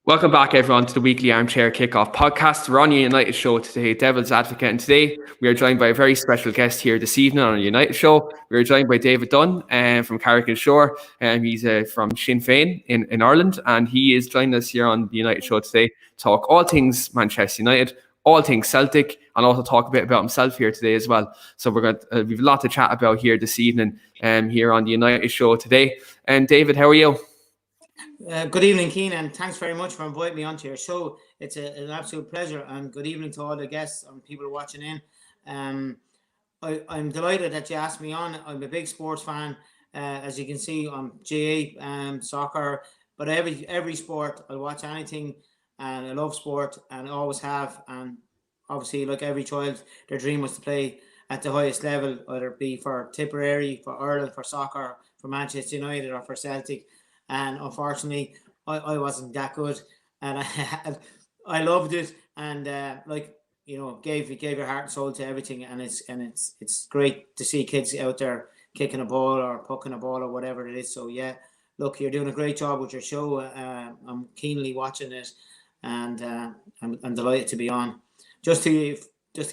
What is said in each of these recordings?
Welcome back, everyone, to the weekly Armchair Kickoff podcast. We're on your United show today, Devil's Advocate, and today we are joined by a very special guest here this evening on our United show. We are joined by David Dunne from Carrick-on-Shore. He's from Sinn Fein in Ireland, and he is joining us here on the United show today to talk all things Manchester United, all things Celtic, and also talk a bit about himself here today as well. So we're going to we've a lot to chat about here this evening here on the United show today. And David, how are you? Good evening, Keane, and thanks very much for inviting me onto your show. It's an absolute pleasure, and good evening to all the guests and people watching in. I'm delighted that you asked me on. I'm a big sports fan. As you can see, I'm GA, soccer, but every sport. I watch anything, and I love sport, and I always have. And obviously, like every child, their dream was to play at the highest level, whether it be for Tipperary, for Ireland, for soccer, for Manchester United, or for Celtic. And unfortunately, I wasn't that good, and I loved it, and gave your heart and soul to everything, and it's great to see kids out there kicking a ball or pucking a ball or whatever it is. So yeah, look, you're doing a great job with your show. I'm keenly watching it, and I'm delighted to be on. Just to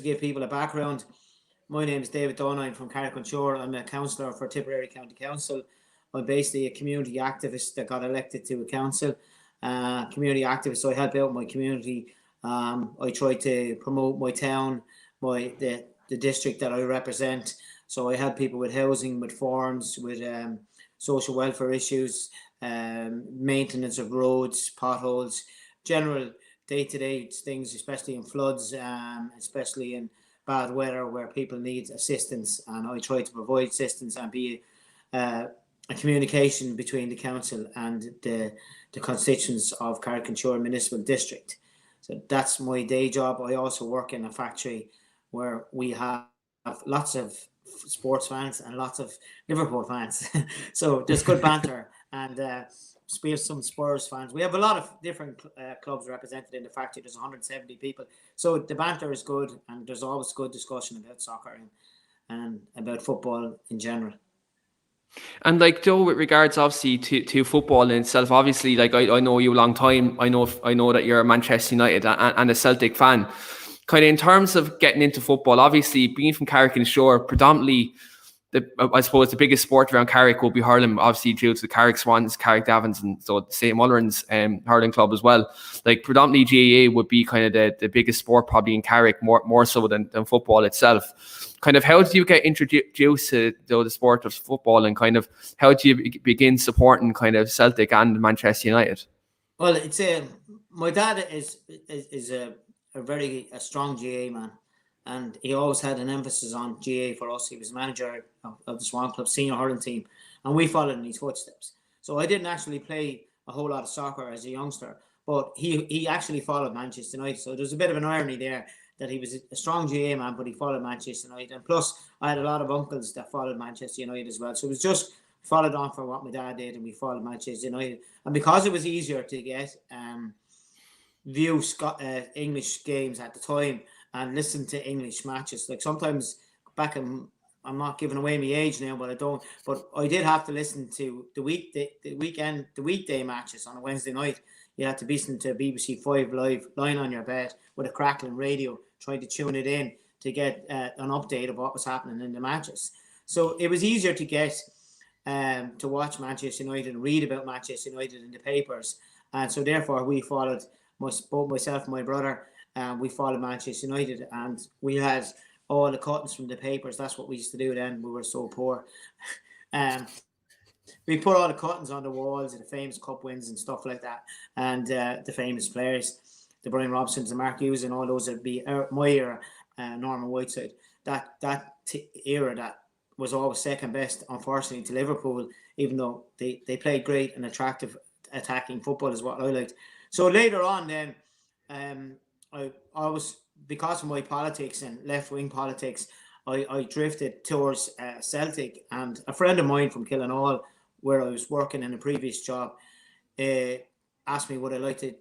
give people a background, my name is David Dunne. I'm from Carrick-on-Shore. I'm a councillor for Tipperary County Council. I'm basically a community activist that got elected to a council. Community activist, so I help out my community. I try to promote my town, the district that I represent. So I help people with housing, with farms, with social welfare issues, maintenance of roads, potholes, general day-to-day things, especially in floods, especially in bad weather where people need assistance. And I try to provide assistance and be a communication between the council and the constituents of Carrick-on-Shore Municipal District. So that's my day job. I also work in a factory where we have lots of sports fans and lots of Liverpool fans. So there's good banter, and we have some Spurs fans. We have a lot of different clubs represented in the factory. There's 170 people. So the banter is good, and there's always good discussion about soccer and about football in general. And like Joe, with regards obviously to football in itself, obviously like I know you a long time. I know that you're a Manchester United and a Celtic fan. Kind of in terms of getting into football, obviously being from Carrick-on-Shore, predominantly I suppose the biggest sport around Carrick will be hurling, obviously due to the Carrick Swans, Carrick Davins, and so St. Mulleran's hurling club as well. Like predominantly GAA would be kind of the biggest sport probably in Carrick, more so than football itself. Kind of how did you get introduced to the sport of football, and kind of how did you begin supporting kind of Celtic and Manchester United? Well, it's my dad is a very strong GAA man, and he always had an emphasis on GAA for us. He was manager of the Swan Club senior hurling team, and we followed in his footsteps. So I didn't actually play a whole lot of soccer as a youngster, but he actually followed Manchester United. So there's a bit of an irony there, that he was a strong GAA man, but he followed Manchester United. And plus, I had a lot of uncles that followed Manchester United as well. So it was just followed on from what my dad did, and we followed Manchester United. And because it was easier to get view English games at the time and listen to English matches, like sometimes back in, I'm not giving away my age now, but I did have to listen to the weekday matches on a Wednesday night. You had to be listening to BBC 5 Live, lying on your bed with a crackling radio, trying to tune it in to get an update of what was happening in the matches. So it was easier to get to watch Manchester United and read about Manchester United in the papers. And so therefore we followed, both myself and my brother, we followed Manchester United, and we had all the cuttings from the papers. That's what we used to do then. We were so poor. We put all the cuttings on the walls of the famous cup wins and stuff like that, and the famous players, the Brian Robsons, the Mark Hughes, and all those would be my era. Norman Whiteside, that era that was always second best, unfortunately, to Liverpool, even though they played great and attractive attacking football is what I liked. So later on then, I was, because of my politics and left-wing politics, I drifted towards Celtic, and a friend of mine from Killinall, where I was working in a previous job, asked me would I like to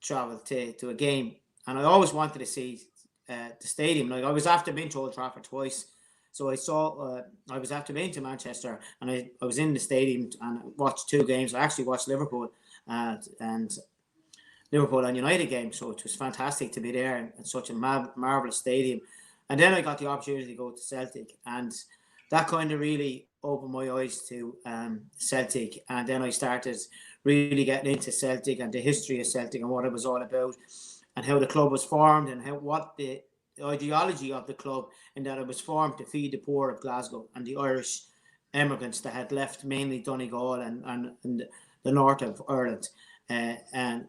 travel to a game and I always wanted to see the stadium. Like I was after being to Old Trafford twice, so I saw I was after being to Manchester, and I was in the stadium and watched 2 games. I actually watched Liverpool and Liverpool and United game, so it was fantastic to be there in such a marvelous stadium. And then I got the opportunity to go to Celtic, and that kind of really opened my eyes to Celtic. And then I started really getting into Celtic and the history of Celtic and what it was all about, and how the club was formed, and what the ideology of the club, and that it was formed to feed the poor of Glasgow and the Irish immigrants that had left mainly Donegal and the north of Ireland. And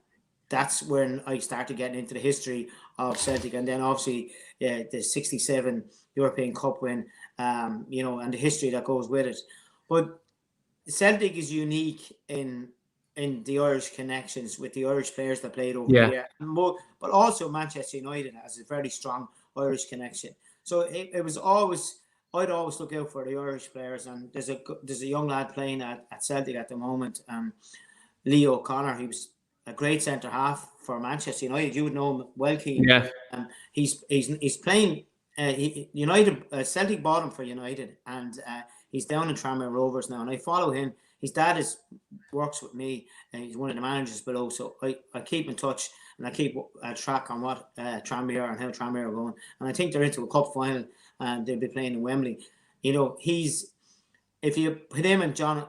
that's when I started getting into the history of Celtic, and then obviously the '67 European Cup win, and the history that goes with it. But Celtic is unique in the Irish connections with the Irish players that played over here, but also Manchester United has a very strong Irish connection. So it was always, I'd always look out for the Irish players, and there's a young lad playing at Celtic at the moment, Leo O'Connor. He was a great centre half for Manchester United. You would know him well, Keane. Yeah. He's playing United. Celtic bought him for United, and he's down in Tranmere Rovers now. And I follow him. His dad works with me, and he's one of the managers below. So I keep in touch, and I keep track on what Tranmere and how Tranmere are going. And I think they're into a cup final, and they'll be playing in Wembley. If you put him and John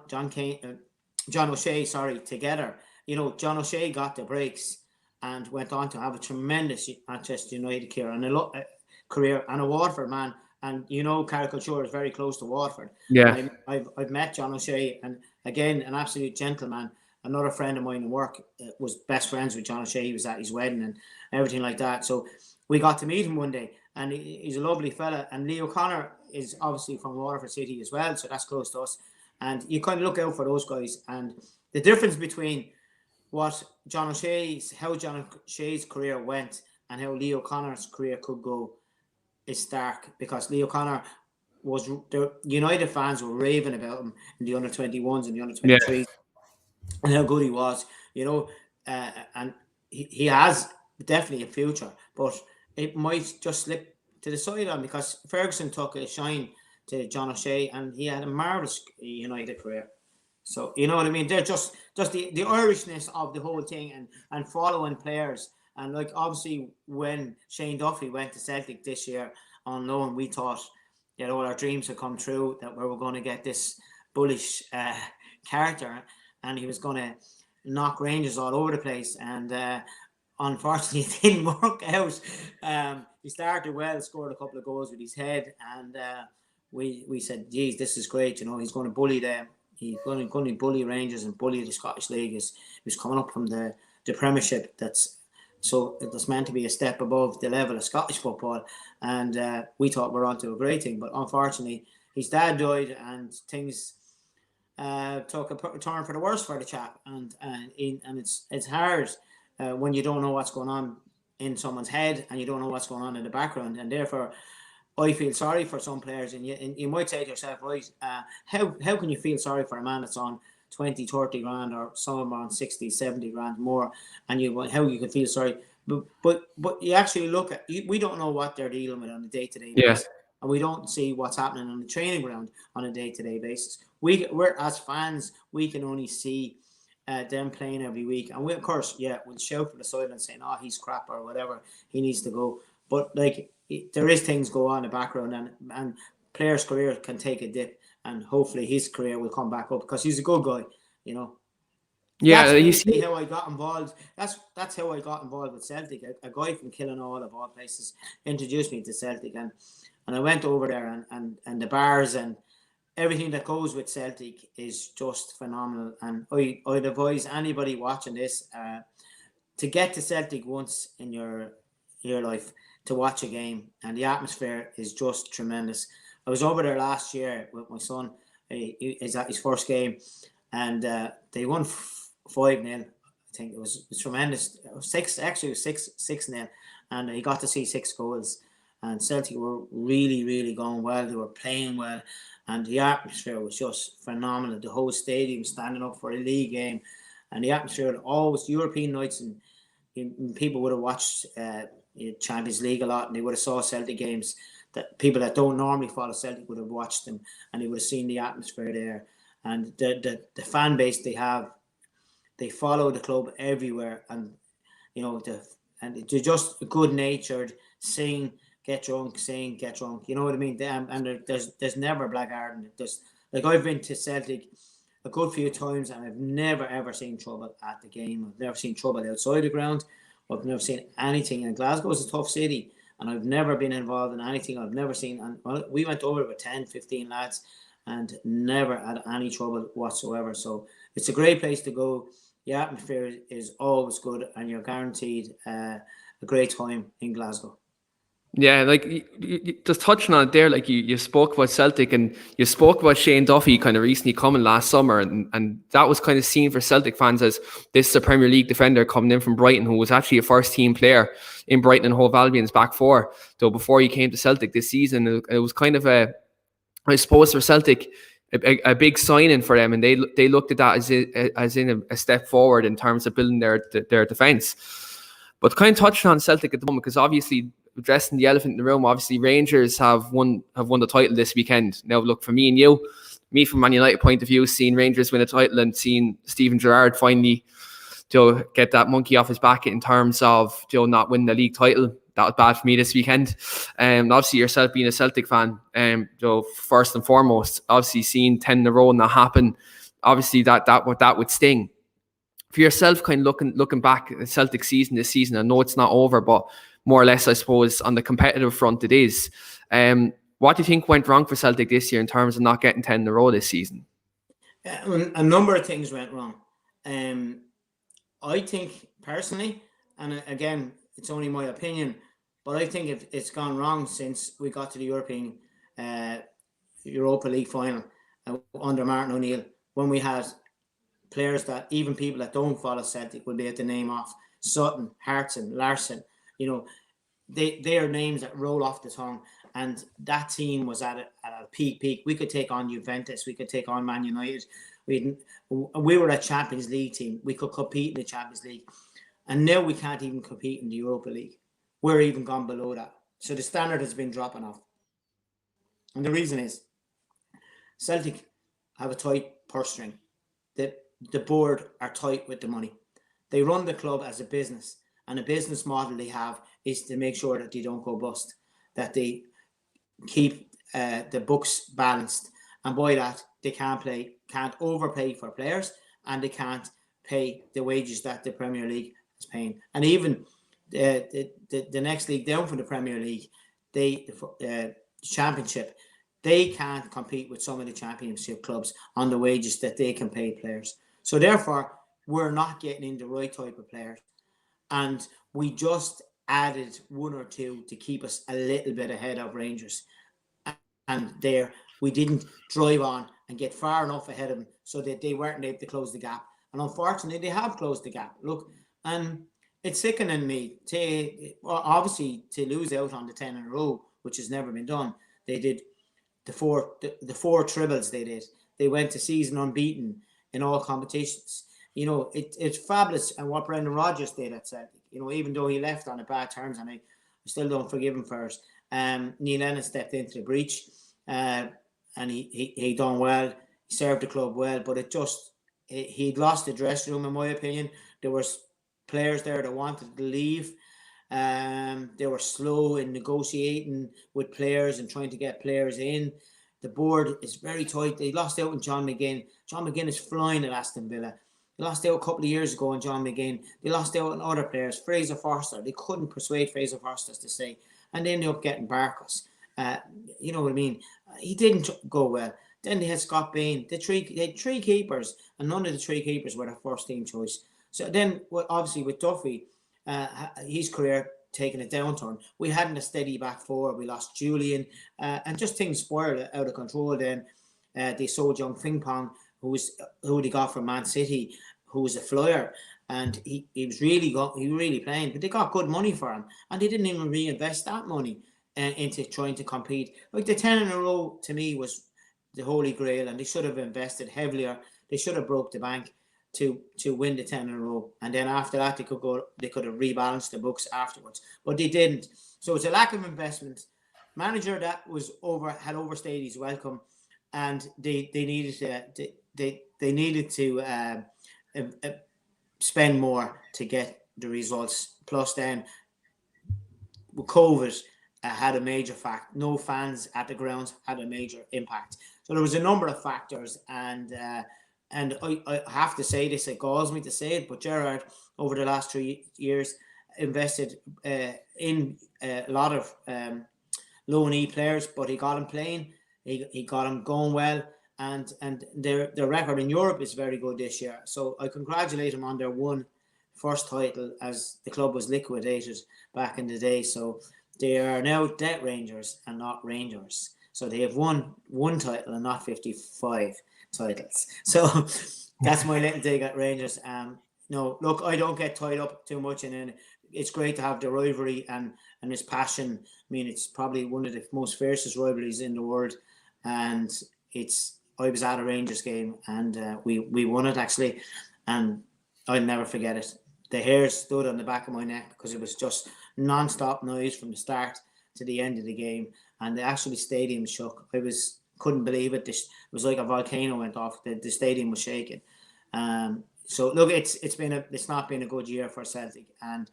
O'Shea, together. John O'Shea got the breaks and went on to have a tremendous Manchester United career and a Waterford man. And Carrick-Culture is very close to Waterford. Yeah. I've met John O'Shea, and again, an absolute gentleman. Another friend of mine in work was best friends with John O'Shea. He was at his wedding and everything like that. So we got to meet him one day, and he's a lovely fella. And Leo O'Connor is obviously from Waterford City as well, so that's close to us. And you kind of look out for those guys. And the difference between how John O'Shea's career went and how Leo O'Connor's career could go is stark, because Leo O'Connor the United fans were raving about him in the under-21s and the under-23s, and how good he was, and he has definitely a future, but it might just slip to the sideline because Ferguson took a shine to John O'Shea, and he had a marvellous United career. So you know what I mean? They're just the Irishness of the whole thing, and following players. And like obviously when Shane Duffy went to Celtic this year on loan, we thought that all our dreams had come true, that we were going to get this bullish character, and he was going to knock Rangers all over the place. And unfortunately, it didn't work out. He started well, scored a couple of goals with his head, and we said, geez, this is great. He's going to bully them. He's going to bully Rangers and bully the Scottish League. He's coming up from the Premiership. That's meant to be a step above the level of Scottish football. And we thought we were onto a great thing. But unfortunately, his dad died, and things took a turn for the worse for the chap. And it's hard when you don't know what's going on in someone's head, and you don't know what's going on in the background. And therefore, I feel sorry for some players, and you might say to yourself, right, how can you feel sorry for a man that's on 20, 30 grand, or some of them are on 60, 70 grand more, and how you can feel sorry. But you actually look at, we don't know what they're dealing with on a day-to-day basis, and we don't see what's happening on the training ground on a day-to-day basis. We're as fans, we can only see them playing every week, and we, of course, we'll shout for the sideline saying, oh, he's crap or whatever, he needs to go. But there is things go on in the background, and players' career can take a dip, and hopefully his career will come back up because he's a good guy, Yeah, that's you see how I got involved. That's how I got involved with Celtic. A guy from Killinall, of all places, introduced me to Celtic, and I went over there, and the bars and everything that goes with Celtic is just phenomenal. And I'd advise anybody watching this to get to Celtic once in your life to watch a game, and the atmosphere is just tremendous. I was over there last year with my son. He's at his first game, and they won 5-0. I think it was tremendous. It was 6-0, and he got to see 6 goals. And Celtic were really, really going well. They were playing well, and the atmosphere was just phenomenal. The whole stadium standing up for a league game, and the atmosphere always European nights, and people would have watched Champions League a lot, and they would have saw Celtic games. That people that don't normally follow Celtic would have watched them, and they would have seen the atmosphere there, and the fan base they have. They follow the club everywhere, and they're just good natured, saying get drunk, saying get drunk. You know what I mean? And there's never blackguarding. There's like I've been to Celtic a good few times, and I've never ever seen trouble at the game. I've never seen trouble outside the ground. I've never seen anything. And Glasgow is a tough city, and I've never been involved in anything. I've never seen. And we went over with 10, 15 lads, and never had any trouble whatsoever. So it's a great place to go. The atmosphere is always good, and you're guaranteed a great time in Glasgow. Yeah, like you just touching on it there, like you spoke about Celtic and you spoke about Shane Duffy kind of recently coming last summer, and that was kind of seen for Celtic fans as this is a Premier League defender coming in from Brighton, who was actually a first team player in Brighton and Hove Albion's back four. So before he came to Celtic this season, it was kind of I suppose for Celtic, a big signing for them, and they looked at that as in a step forward in terms of building their defence. But kind of touching on Celtic at the moment, because obviously addressing the elephant in the room, obviously Rangers have won the title this weekend. Now look, for me and you, from Man United point of view, seeing Rangers win a title and seeing Steven Gerrard finally get that monkey off his back in terms of not winning the league title, that was bad for me this weekend. Obviously yourself being a Celtic fan, first and foremost, obviously seeing 10 in a row not happen, obviously that would sting. For yourself, kind of looking back at the Celtic season this season, I know it's not over, but more or less, I suppose, on the competitive front it is. What do you think went wrong for Celtic this year in terms of not getting 10 in a row this season? A number of things went wrong. I think, personally, and again, it's only my opinion, but I think it's gone wrong since we got to the Europa League final under Martin O'Neill, when we had players that even people that don't follow Celtic would be able to name off: Sutton, Hartson, Larsson. They are names that roll off the tongue, and that team was at a peak. We could take on Juventus, we could take on Man United. We were a Champions League team. We could compete in the Champions League, and now we can't even compete in the Europa League. We're even gone below that. So the standard has been dropping off, and the reason is Celtic have a tight purse string. The board are tight with the money. They run the club as a business, and a business model they have is to make sure that they don't go bust, that they keep the books balanced, and by that they can't overpay for players, and they can't pay the wages that the Premier League is paying. And even the next league down from the Premier League, the Championship, they can't compete with some of the Championship clubs on the wages that they can pay players. So therefore, we're not getting in the right type of players. And we just added one or two to keep us a little bit ahead of Rangers. And there, we didn't drive on and get far enough ahead of them so that they weren't able to close the gap. And unfortunately, they have closed the gap. Look, and it's sickening me obviously to lose out on the 10 in a row, which has never been done. They did the four triples they did. They went to season unbeaten in all competitions. It's fabulous. And what Brendan Rodgers did at Celtic, even though he left on a bad terms, and I still don't forgive him for it. Neil Lennon stepped into the breach, and he done well. He served the club well, but he'd lost the dressing room, in my opinion. There was players there that wanted to leave. They were slow in negotiating with players and trying to get players in. The board is very tight. They lost out on John McGinn. John McGinn is flying at Aston Villa. They lost out a couple of years ago on John McGinn. They lost out on other players. Fraser Forster. They couldn't persuade Fraser Forster to stay. And they ended up getting Barkos. You know what I mean? He didn't go well. Then they had Scott Bain. They had three keepers, and none of the three keepers were their first team choice. So then, obviously, with Duffy, his career taking a downturn. We hadn't a steady back four. We lost Julian, and just things spiraled out of control. Then they sold young Ping Pong, who they got from Man City, who was a flyer, and he was really playing. But they got good money for him, and they didn't even reinvest that money into trying to compete. Like the 10 in a row to me was the holy grail, and they should have invested heavier. They should have broke the bank. to win the 10 in a row, and then after that they could have rebalanced the books afterwards, but they didn't. So it's a lack of investment. Manager that had overstayed his welcome, and they needed to spend more to get the results. Plus, then with COVID, had a major fact. No fans at the grounds had a major impact. So there was a number of factors, and I have to say this. It galls me to say it, but Gerrard over the last 3 years invested in a lot of low-knee players, but he got them playing. He got them going well, and their record in Europe is very good this year. So I congratulate him on their first title, as the club was liquidated back in the day. So they are now debt Rangers and not Rangers. So they have won one title and not 55 titles. So that's my little dig at Rangers. No, look, I don't get tied up too much in it. It's great to have the rivalry and this passion. I mean, it's probably one of the most fiercest rivalries in the world. And I was at a Rangers game, and we won it, actually. And I'll never forget it. The hair stood on the back of my neck because it was just non-stop noise from the start to the end of the game. And the actual stadium shook. Couldn't believe it. It was like a volcano went off. The stadium was shaking. So look, it's not been a good year for Celtic, and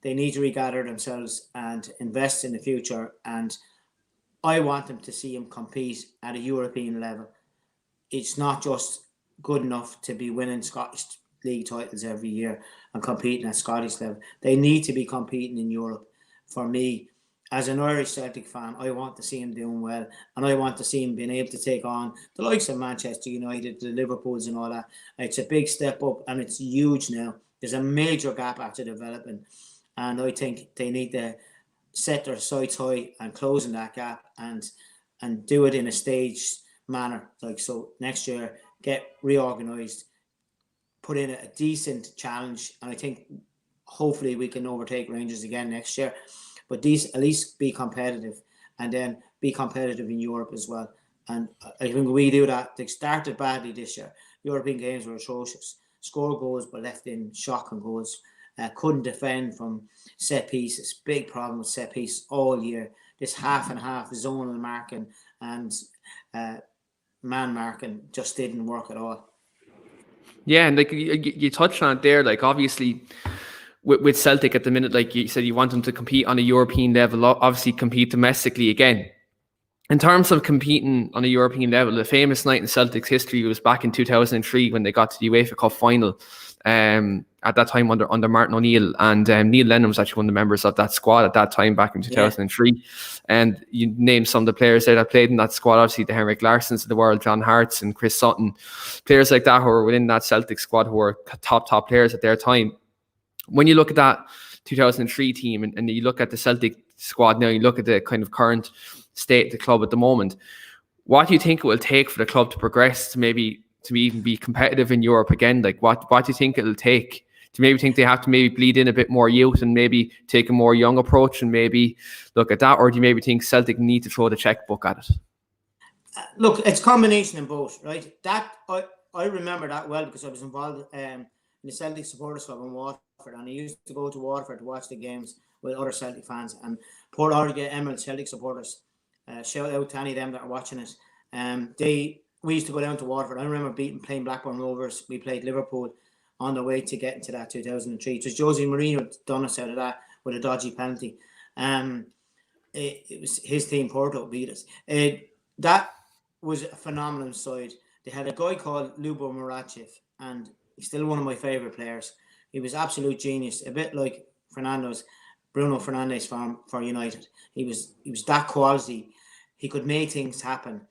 they need to regather themselves and invest in the future. And I want them to see them compete at a European level. It's not just good enough to be winning Scottish League titles every year and competing at Scottish level. They need to be competing in Europe. For me, as an Irish Celtic fan, I want to see him doing well, and I want to see him being able to take on the likes of Manchester United, the Liverpools and all that. It's a big step up, and it's huge now. There's a major gap after developing, and I think they need to set their sights high and closing that gap and do it in a staged manner. Like, so next year, get reorganised, put in a decent challenge, and I think hopefully we can overtake Rangers again next year. But at least be competitive, and then be competitive in Europe as well. And I think we do that. They started badly this year. European games were atrocious. Scored goals, but left in shocking goals. Couldn't defend from set pieces. Big problem with set pieces all year. This half and half zonal marking and man marking just didn't work at all. Yeah, and like you touched on it there, like obviously with Celtic at the minute, like you said, you want them to compete on a European level, obviously compete domestically again. In terms of competing on a European level, the famous night in Celtic's history was back in 2003 when they got to the UEFA Cup final. At that time under Martin O'Neill, and Neil Lennon was actually one of the members of that squad at that time back in 2003. Yeah. And you name some of the players there that played in that squad, obviously the Henrik Larssons of the world, John Hart's and Chris Sutton, players like that who were within that Celtic squad who were top players at their time. When you look at that 2003 team and you look at the Celtic squad now, you look at the kind of current state of the club at the moment, what do you think it will take for the club to progress to even be competitive in Europe again? Like what do you think it'll take? Do you maybe think they have to maybe bleed in a bit more youth and maybe take a more young approach and maybe look at that? Or do you maybe think Celtic need to throw the checkbook at it? Look, it's a combination in both, right? That I remember that well because I was involved in the Celtic Supporters Club in Waterford, and I used to go to Waterford to watch the games with other Celtic fans. And Port Ortega Emerald Celtic supporters, shout out to any of them that are watching it. We used to go down to Waterford. I remember playing Blackburn Rovers. We played Liverpool on the way to getting to that 2003. It was Jose Mourinho done us out of that with a dodgy penalty. It was his team, Porto, beat us. That was a phenomenal side. They had a guy called Lubo Murachev, and he's still one of my favourite players. He was absolute genius, a bit like Bruno Fernandes for United. He was that quality. He could make things happen.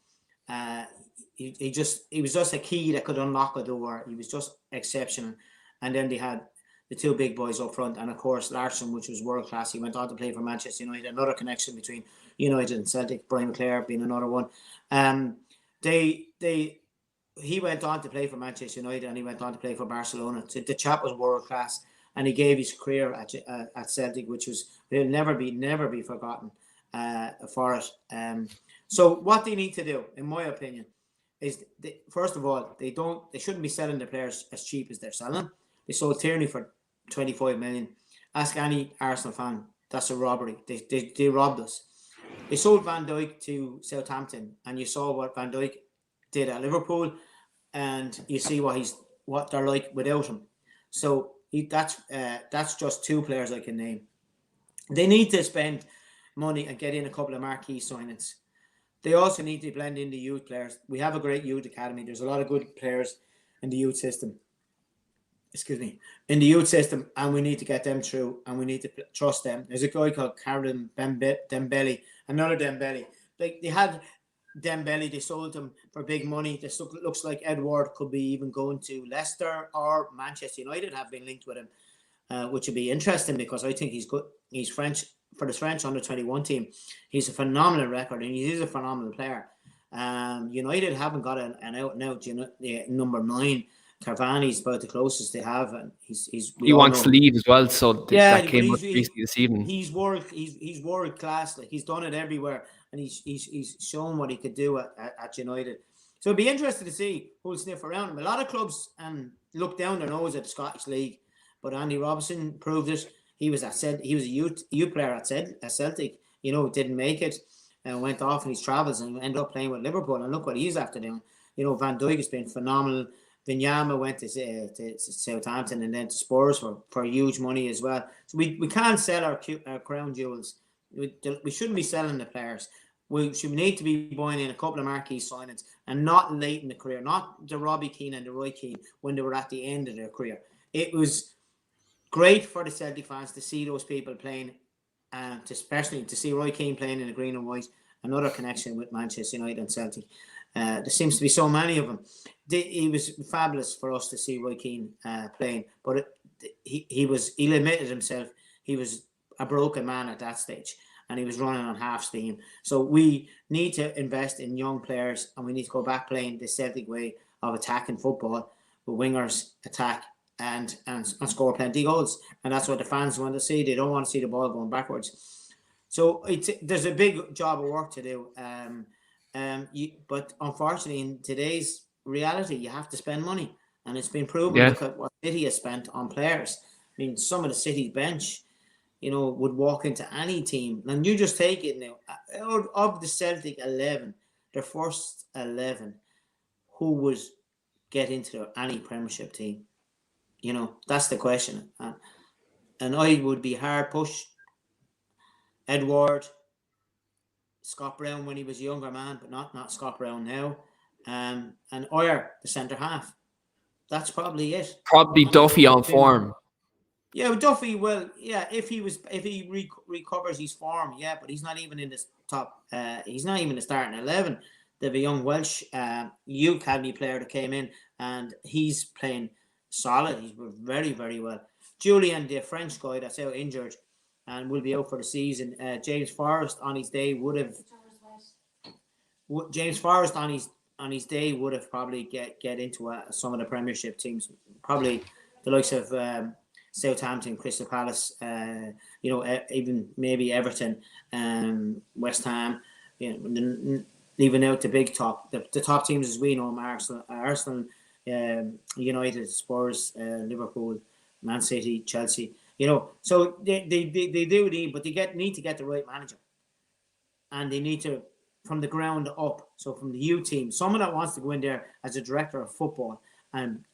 He was just a key that could unlock a door. He was just exceptional. And then they had the two big boys up front, and of course Larsson, which was world class. He went on to play for Manchester United. Another connection between United and Celtic. Brian McClare being another one. He went on to play for Manchester United, and he went on to play for Barcelona. So the chap was world class, and he gave his career at Celtic, which will never be forgotten for it. So what they need to do, in my opinion, first of all, they shouldn't be selling the players as cheap as they're selling. They sold Tierney for 25 million. Ask any Arsenal fan, that's a robbery. They robbed us. They sold Van Dijk to Southampton, and you saw what Van Dijk did at Liverpool, and you see what they're like without him. So that's just two players I can name. They need to spend money and get in a couple of marquee signings. They also need to blend in the youth players. We have a great youth academy. There's a lot of good players in the youth system. In the youth system, and we need to get them through, and we need to trust them. There's a guy called Karim Dembele, another Dembele. Like they had Dembele, they sold him for big money. This looks like Edward could be even going to Leicester or Manchester United have been linked with him, which would be interesting because I think he's good. He's French for the French under-21 team. He's a phenomenal record and he is a phenomenal player. United haven't got an out-and-out number 9. Cavani's about the closest they have, and he wants to leave as well. So that came up recently this evening. He's world class. Like he's done it everywhere, and he's shown what he could do at United. So it'd be interesting to see who'll sniff around him. A lot of clubs look down their nose at the Scottish League, but Andy Robertson proved it. He was a youth player at Celtic. Didn't make it and went off in his travels and ended up playing with Liverpool. And look what he's after doing. Van Dijk has been phenomenal. Vinyama went to Southampton and then to Spurs for huge money as well. So we can't sell our crown jewels. We shouldn't be selling the players. We should need to be buying in a couple of marquee signings and not late in the career, not the Robbie Keane and the Roy Keane when they were at the end of their career. It was great for the Celtic fans to see those people playing, and especially to see Roy Keane playing in the green and white. Another connection with Manchester United and Celtic. There seems to be so many of them. He was fabulous for us to see Roy Keane playing, but he admitted himself he was a broken man at that stage, and he was running on half steam. So we need to invest in young players, and we need to go back playing the Celtic way of attacking football, with wingers attack and score plenty of goals, and that's what the fans want to see. They don't want to see the ball going backwards. So there's a big job of work to do. But unfortunately, in today's reality, you have to spend money, and it's been proven. Yeah. Look at what City has spent on players. I mean, some of the City bench, would walk into any team. And you just take it now. Out of the Celtic 11, their first 11, who would get into any Premiership team? That's the question. And I would be hard pushed. Edward, Scott Brown when he was a younger man, but not Scott Brown now. And Oyer, the centre half. That's probably it. Probably Duffy on form. Yeah, Duffy. Well, yeah, if he recovers his form, yeah, but he's not even in the top. He's not even the starting 11. They have a young Welsh youth academy player that came in, and he's playing solid. He's very, very well. Julian, the French guy that's out injured and will be out for the season. James Forrest on his day would have probably get into some of the Premiership teams, probably the likes of Southampton, Crystal Palace, even maybe Everton, West Ham. Leaving out the big top, the top teams as we know, Arsenal, United, Spurs, Liverpool, Man City, Chelsea. So they do need, but they need to get the right manager, and they need to from the ground up. So from the youth team, someone that wants to go in there as a director of football and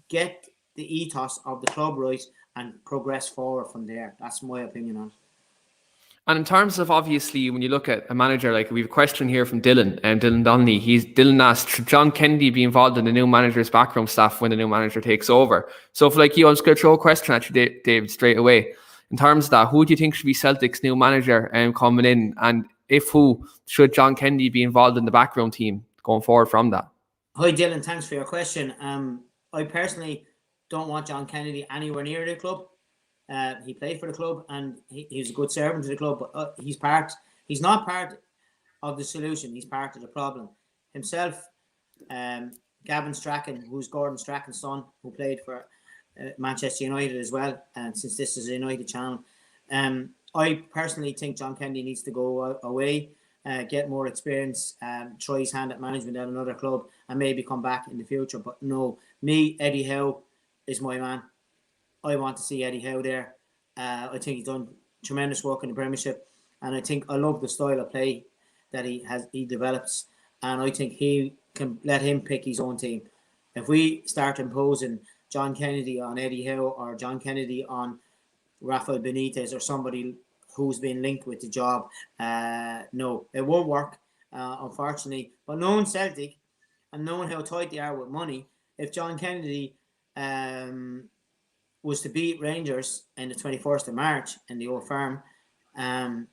get the ethos of the club right and progress forward from there. That's my opinion on it. And in terms of, obviously, when you look at a manager, like we have a question here from Dylan, Dylan Donnelly. Dylan asked, should John Kennedy be involved in the new manager's backroom staff when the new manager takes over? So if I'm just going to throw a question at you, David, straight away. In terms of that, who do you think should be Celtic's new manager coming in? And if who, should John Kennedy be involved in the backroom team going forward from that? Hi, Dylan. Thanks for your question. I personally don't want John Kennedy anywhere near the club. He played for the club and he's a good servant to the club, but he's not part of the solution. He's part of the problem. Himself, Gavin Strachan, who's Gordon Strachan's son, who played for Manchester United as well, and since this is a United channel, I personally think John Kennedy needs to go away. get more experience, try his hand at management at another club, and maybe come back in the future. But no, Eddie Howe is my man. I want to see Eddie Howe there. I think he's done tremendous work in the Premiership, and I think I love the style of play that he develops, and I think he can let him pick his own team. If we start imposing John Kennedy on Eddie Howe or John Kennedy on Rafael Benitez or somebody who's been linked with the job, no, it won't work, unfortunately. But knowing Celtic and knowing how tight they are with money, if John Kennedy was to beat Rangers in the 21st of March in the Old Firm, and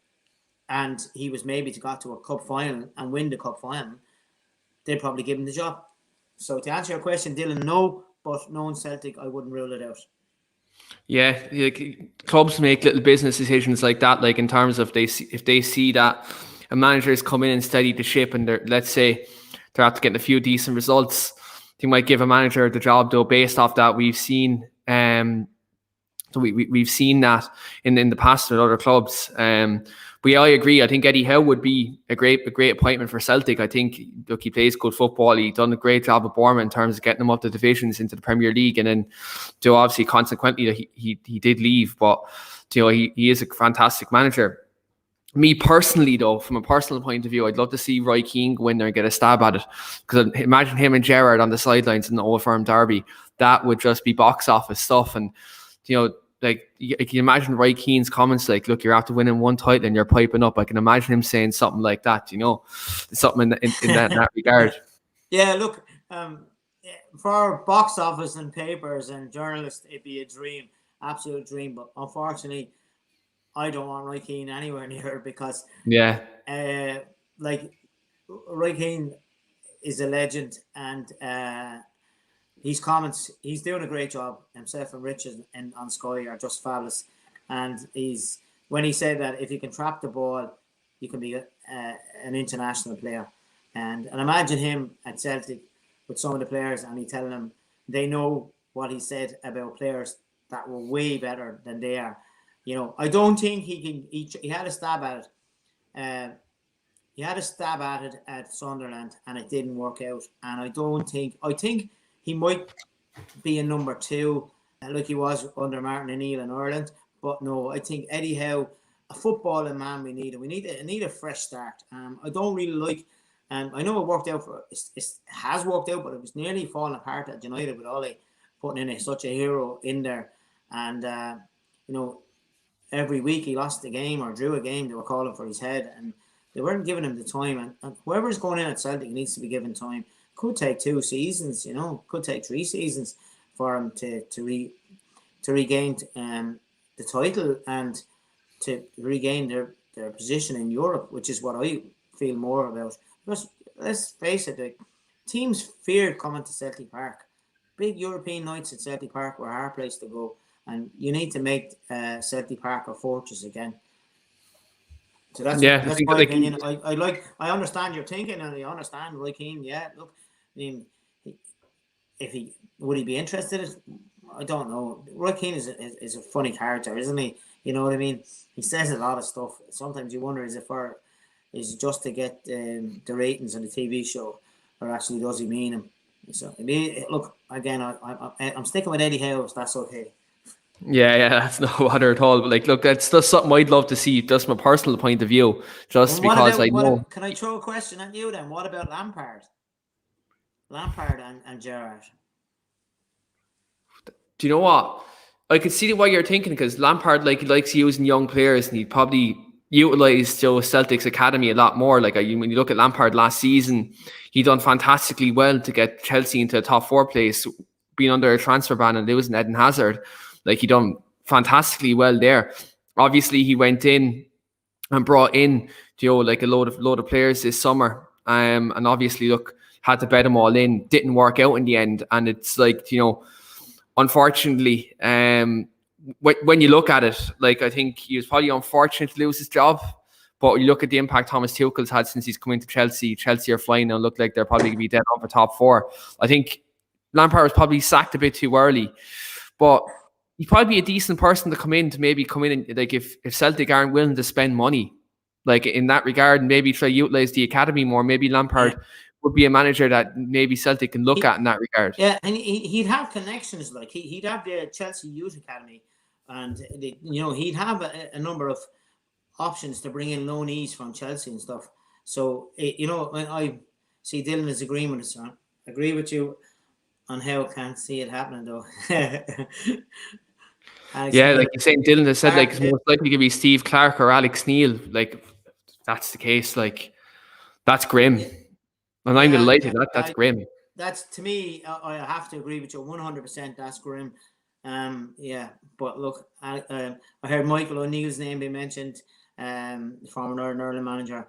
he was maybe to got to a cup final and win the cup final, they'd probably give him the job. So to answer your question, Dylan, no, but knowing Celtic, I wouldn't rule it out. Yeah, clubs make little business decisions like that, like in terms of if they see that a manager has come in and steadied the ship, and let's say they're after getting a few decent results, they might give a manager the job. Though based off that, we've seen we've seen that in the past with other clubs. But yeah, I agree. I think Eddie Howe would be a great appointment for Celtic. I think, look, he plays good football. He's done a great job at Bournemouth in terms of getting them up the divisions into the Premier League, and then, obviously, consequently, he did leave. But he is a fantastic manager. Me personally, though, from a personal point of view, I'd love to see Roy Keane go in there and get a stab at it, because imagine him and Gerrard on the sidelines in the Old Firm derby. That would just be box office stuff. And like, you can imagine Roy Keane's comments like, "Look, you're after winning one title and you're piping up." I can imagine him saying something like that, something in that regard. Yeah, look, for box office and papers and journalists, it'd be a dream, absolute dream. But unfortunately, I don't want Roy Keane anywhere near, because like, Roy Keane is a legend, and his comments, he's doing a great job. Himself and Richard on Sky are just fabulous. And when he said that if you can trap the ball, you can be an international player. And imagine him at Celtic with some of the players, and he telling them they know what he said about players that were way better than they are. I don't think he can. He had a stab at it. He had a stab at it at Sunderland, and it didn't work out. And I think he might be a number two, like he was under Martin O'Neill in Ireland. But no, I think Eddie Howe, a footballing man, we need a fresh start. I don't really like. I know it worked out it has worked out, but it was nearly falling apart at United with Ole putting in such a hero in there. And every week he lost a game or drew a game, they were calling for his head, and they weren't giving him the time. And whoever's going in at Celtic needs to be given time. Could take 2 seasons, could take 3 seasons for him to regain the title and to regain their position in Europe, which is what I feel more about. Because let's face it, the teams feared coming to Celtic Park. Big European nights at Celtic Park were a hard place to go, and you need to make Celtic Park a fortress again. So that's my opinion. I understand your thinking, and I understand Roy Keane. Yeah, look, I mean, would he be interested? I don't know. Roy Keane is a funny character, isn't he? You know what I mean? He says a lot of stuff. Sometimes you wonder, is it just to get the ratings on the TV show, or actually does he mean him? So look, again, I'm sticking with Eddie Howe. If that's okay. Yeah, that's no bother at all. But like, look, that's just something I'd love to see, just from a personal point of view. Just because I know. Can I throw a question at you then? What about Lampard and Gerrard? Do you know what? I could see why you're thinking, because Lampard, like, he likes using young players, and he'd probably utilize Celtic's academy a lot more. Like, when you look at Lampard last season, he done fantastically well to get Chelsea into a top 4 place, being under a transfer ban and losing Eden Hazard. Like, he done fantastically well there. Obviously, he went in and brought in, like a load of players this summer. And obviously, look, had to bet them all in. Didn't work out in the end. And it's like, unfortunately, when you look at it, like, I think he was probably unfortunate to lose his job. But you look at the impact Thomas Tuchel's had since he's come into Chelsea. Chelsea are flying and look like they're probably going to be dead on for top 4. I think Lampard was probably sacked a bit too early. But he'd probably be a decent person to come in and like, if Celtic aren't willing to spend money, like in that regard, and maybe try to utilize the academy more. Maybe Lampard would be a manager that maybe Celtic can look at in that regard. Yeah, and he'd have connections. Like he'd have the Chelsea Youth Academy, and he'd have a number of options to bring in loanees from Chelsea and stuff. So I see Dylan is agreeing with us. Agree with you on how I can't see it happening though. Yeah, like you're saying, Dylan has said, like, it's most likely to be Steve Clark or Alex Neil. Like, if that's the case, like, that's grim. And I'm delighted. That's grim. That's, to me, I have to agree with you 100%. That's grim. But look, I heard Michael O'Neill's name be mentioned, former Northern Ireland manager.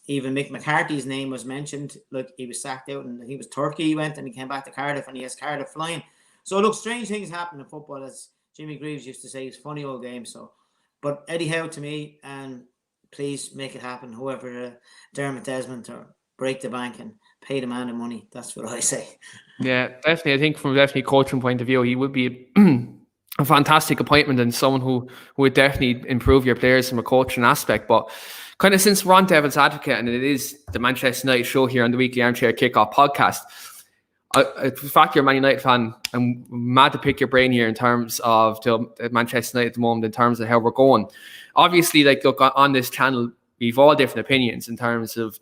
Even Mick McCarthy's name was mentioned. Look, he was sacked out, and he was Turkey. He went and he came back to Cardiff, and he has Cardiff flying. So look, strange things happen in football, as Jimmy Greaves used to say. It's a funny old game. So, but Eddie Howe, to me, and please make it happen. Whoever Dermot Desmond, or break the bank and pay the man the money. That's what I say. Yeah, definitely. I think from a coaching point of view, he would be a fantastic appointment, and someone who would definitely improve your players from a coaching aspect. But kind of, since we're on Devil's Advocate, and it is the Manchester United show here on the Weekly Armchair Kickoff podcast, in fact, you're a Man United fan, I'm mad to pick your brain here in terms of the Manchester United at the moment, in terms of how we're going. Obviously, like, look, on this channel, we've all different opinions in terms of,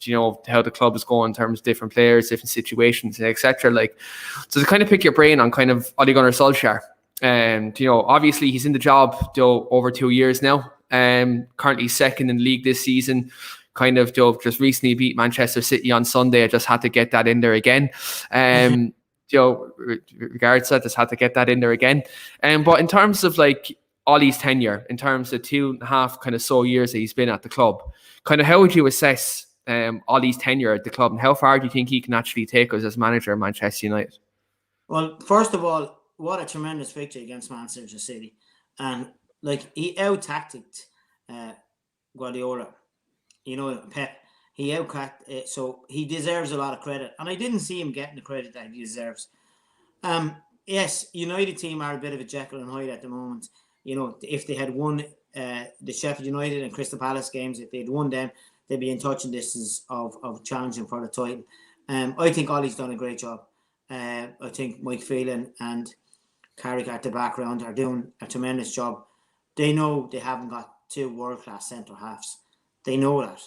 how the club is going, in terms of different players, different situations, etc. Like, so to kind of pick your brain on kind of Ole Gunnar Solskjaer. Obviously he's in the job over 2 years now. Currently second in the league this season. Kind of just recently beat Manchester City on Sunday. I just had to get that in there again. Regards to that, just had to get that in there again. But in terms of like Ollie's tenure, in terms of 2.5 kind of so years that he's been at the club, kind of how would you assess Ollie's tenure at the club, and how far do you think he can actually take us as manager of Manchester United? Well, first of all, what a tremendous victory against Manchester City. And like, he out-tacticked Guardiola. Pep. He out-cracked it, so he deserves a lot of credit. And I didn't see him getting the credit that he deserves. Yes, United team are a bit of a Jekyll and Hyde at the moment. If they had won the Sheffield United and Crystal Palace games, if they'd won them, they'd be in touching distance of challenging for the title. I think Ollie's done a great job. I think Mike Phelan and Carrick at the background are doing a tremendous job. They know they haven't got 2 world-class centre-halves. They know that.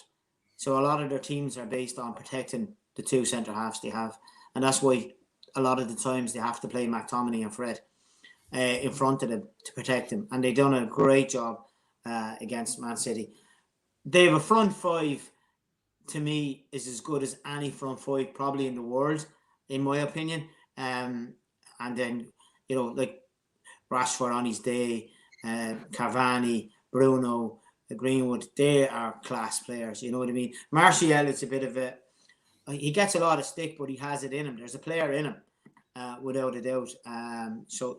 So a lot of their teams are based on protecting the 2 centre-halves they have. And that's why a lot of the times they have to play McTominay and Fred in front of them to protect them. And they've done a great job against Man City. They have a front 5, to me, is as good as any front 5 probably in the world, in my opinion. And then, like Rashford on his day, Cavani, Bruno, Greenwood, they are class players. You know what I mean? Martial is a bit of he gets a lot of stick, but he has it in him. There's a player in him, without a doubt. So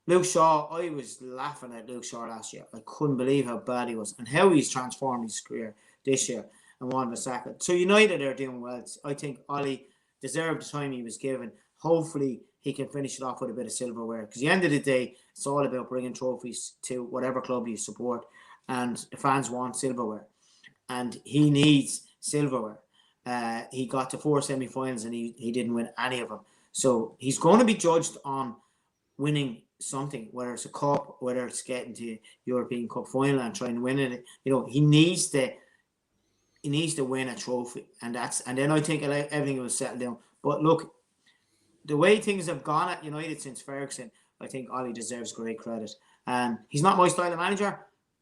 Luke Shaw, I was laughing at Luke Shaw last year. I couldn't believe how bad he was and how he's transformed his career this year and won the Saka. So United are doing well. I think Ollie deserved the time he was given. Hopefully he can finish it off with a bit of silverware, because at the end of the day, it's all about bringing trophies to whatever club you support, and the fans want silverware, and he needs silverware. He got to 4 semi-finals and he didn't win any of them. So he's going to be judged on winning something, whether it's a cup, whether it's getting to European Cup final and trying to win it. He needs to win a trophy, and then I think everything will settle down. But look, the way things have gone at United since Ferguson, I think Ollie deserves great credit. He's not my style of manager.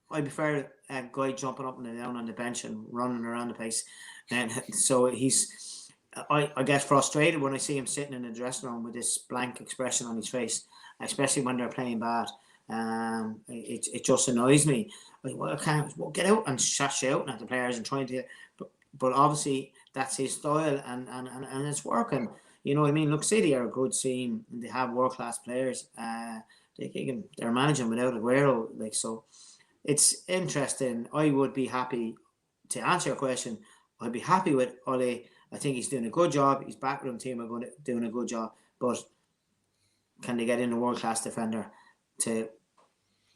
I prefer a guy jumping up and down on the bench and running around the place. And so I get frustrated when I see him sitting in the dressing room with this blank expression on his face, especially when they're playing bad. It just annoys me. I can't get out and shouting at the players and trying to, but obviously that's his style and it's working. You know what I mean? Look, City are a good team and they have world-class players. They're managing without Aguero. So it's interesting. I would be happy to answer your question. I'd be happy with Ole. I think he's doing a good job. His backroom team are doing a good job. But can they get in a world-class defender to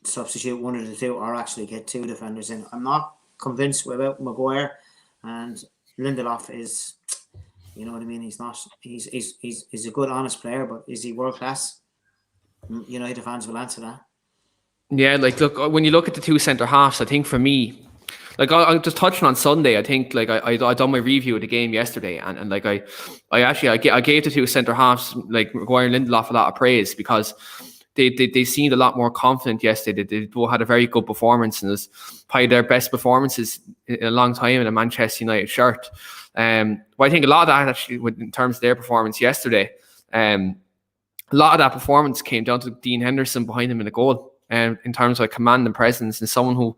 substitute one of the two or actually get two defenders in. I'm not convinced about Maguire, and Lindelof is, you know what I mean. He's not. He's a good, honest player, but is he world class? United fans will answer that. Yeah, like look, when you look at the two centre halves, I think for me, like I'm just touching on Sunday. I think like I done my review of the game yesterday, and like I gave the two centre halves like Maguire and Lindelof a lot of praise because they seemed a lot more confident yesterday. They both had a very good performance, and it was probably their best performances in a long time in a Manchester United shirt. But I think a lot of that actually, in terms of their performance yesterday, a lot of that performance came down to Dean Henderson behind him in the goal. In terms of like command and presence, and someone who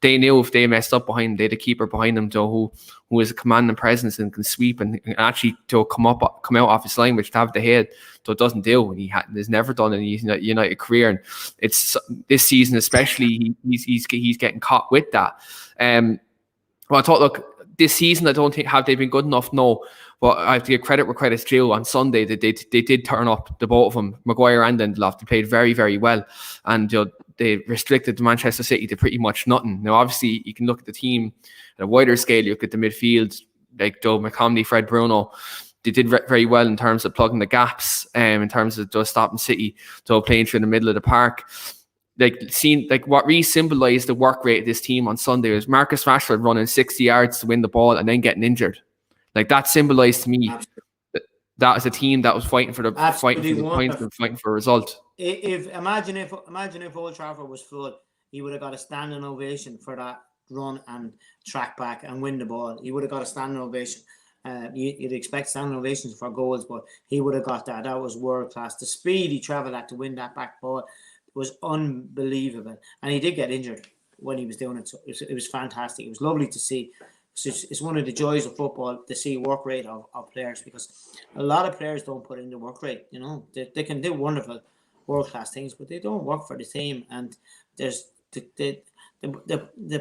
they knew if they messed up behind, they had a keeper behind them, Joe, who is a command and presence and can sweep and actually come out off his line, which to have the head, so it doesn't do. And he's never done in his United career, and it's this season especially he's getting caught with that. Well, I thought, look, this season I don't think have they been good enough. No, but I have to give credit where credit's due. On Sunday, they did turn up, the both of them, Maguire and Lindelof. They played very, very well, and they restricted Manchester City to pretty much nothing. Now, obviously, you can look at the team at a wider scale. You look at the midfield, like Joe McComney, Fred Bruno. They did very well in terms of plugging the gaps, in terms of just stopping City, playing through the middle of the park. Like what really symbolised the work rate of this team on Sunday was Marcus Rashford running 60 yards to win the ball and then getting injured. Like that symbolised to me that was a team that was fighting for the points and fighting for a result. Imagine if Old Trafford was full, he would have got a standing ovation for that run and track back and win the ball. He would have got a standing ovation. You'd expect standing ovations for goals, but he would have got that. That was world class. The speed he travelled at to win that back ball was unbelievable, and he did get injured when he was doing it. So it was fantastic. It was lovely to see. It's one of the joys of football to see work rate of players, because a lot of players don't put in the work rate. They can do wonderful world class things, but they don't work for the team. And there's the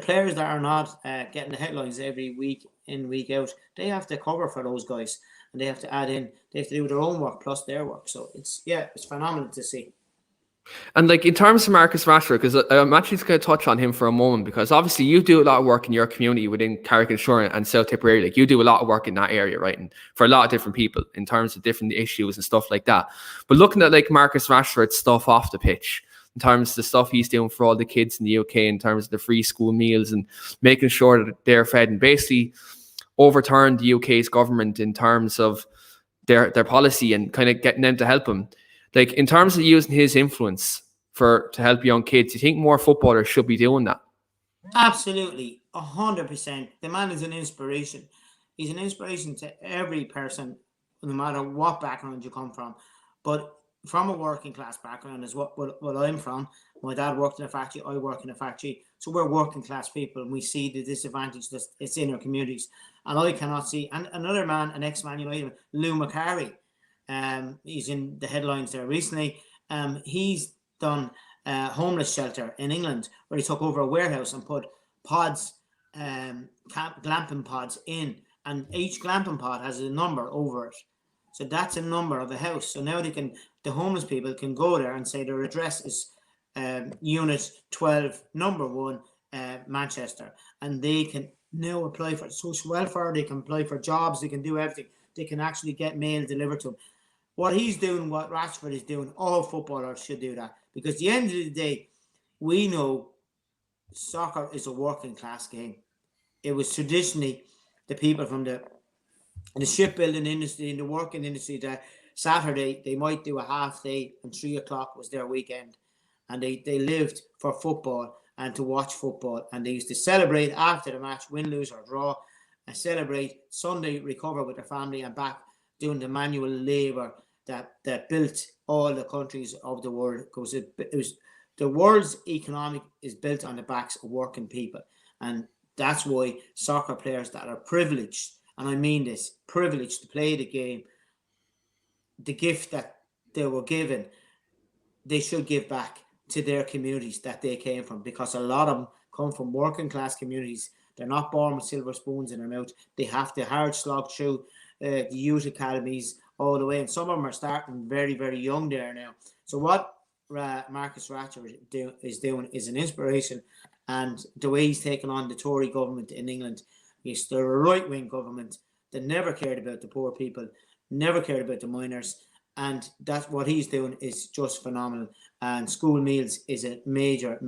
players that are not getting the headlines every week in, week out. They have to cover for those guys, and they have to add in. They have to do their own work plus their work. So it's phenomenal to see. And like in terms of Marcus Rashford, because I'm actually just going to touch on him for a moment, because obviously you do a lot of work in your community within Carrick-on-Shore and South Tipperary. Like you do a lot of work in that area, right? And for a lot of different people in terms of different issues and stuff like that. But looking at like Marcus Rashford's stuff off the pitch, in terms of the stuff he's doing for all the kids in the UK, in terms of the free school meals and making sure that they're fed, and basically overturned the UK's government in terms of their policy and kind of getting them to help him. Like in terms of using his influence to help young kids, you think more footballers should be doing that? Absolutely, 100%. The man is an inspiration. He's an inspiration to every person, no matter what background you come from. But from a working class background is what I'm from. My dad worked in a factory. I work in a factory. So we're working class people, and we see the disadvantage that it's in our communities. And I cannot see. And another man, an ex-Man United, Lou McCarry. He's in the headlines there recently. He's done a homeless shelter in England, where he took over a warehouse and put pods, glamping pods in, and each glamping pod has a number over it. So that's a number of a house. So now the homeless people can go there and say their address is Unit 12, number 1, Manchester, and they can now apply for social welfare. They can apply for jobs. They can do everything. They can actually get mail delivered to them. What he's doing, what Rashford is doing, all footballers should do that. Because at the end of the day, we know soccer is a working class game. It was traditionally the people from the shipbuilding industry and the working industry that Saturday they might do a half day and 3 o'clock was their weekend. And they lived for football and to watch football. And they used to celebrate after the match, win, lose or draw, and celebrate Sunday, recover with their family and back doing the manual labour that built all the countries of the world, because it was the world's economic is built on the backs of working people. And that's why soccer players that are privileged, and I mean this, privileged to play the game, the gift that they were given, they should give back to their communities that they came from, because a lot of them come from working class communities. They're not born with silver spoons in their mouth. They have to hard slog through the youth academies all the way, and some of them are starting very, very young there now. So what Marcus Ratchford is doing is an inspiration, and the way he's taken on the Tory government in England, is they're a right wing government that never cared about the poor people, never cared about the miners, and that's what he's doing is just phenomenal. And school meals is a major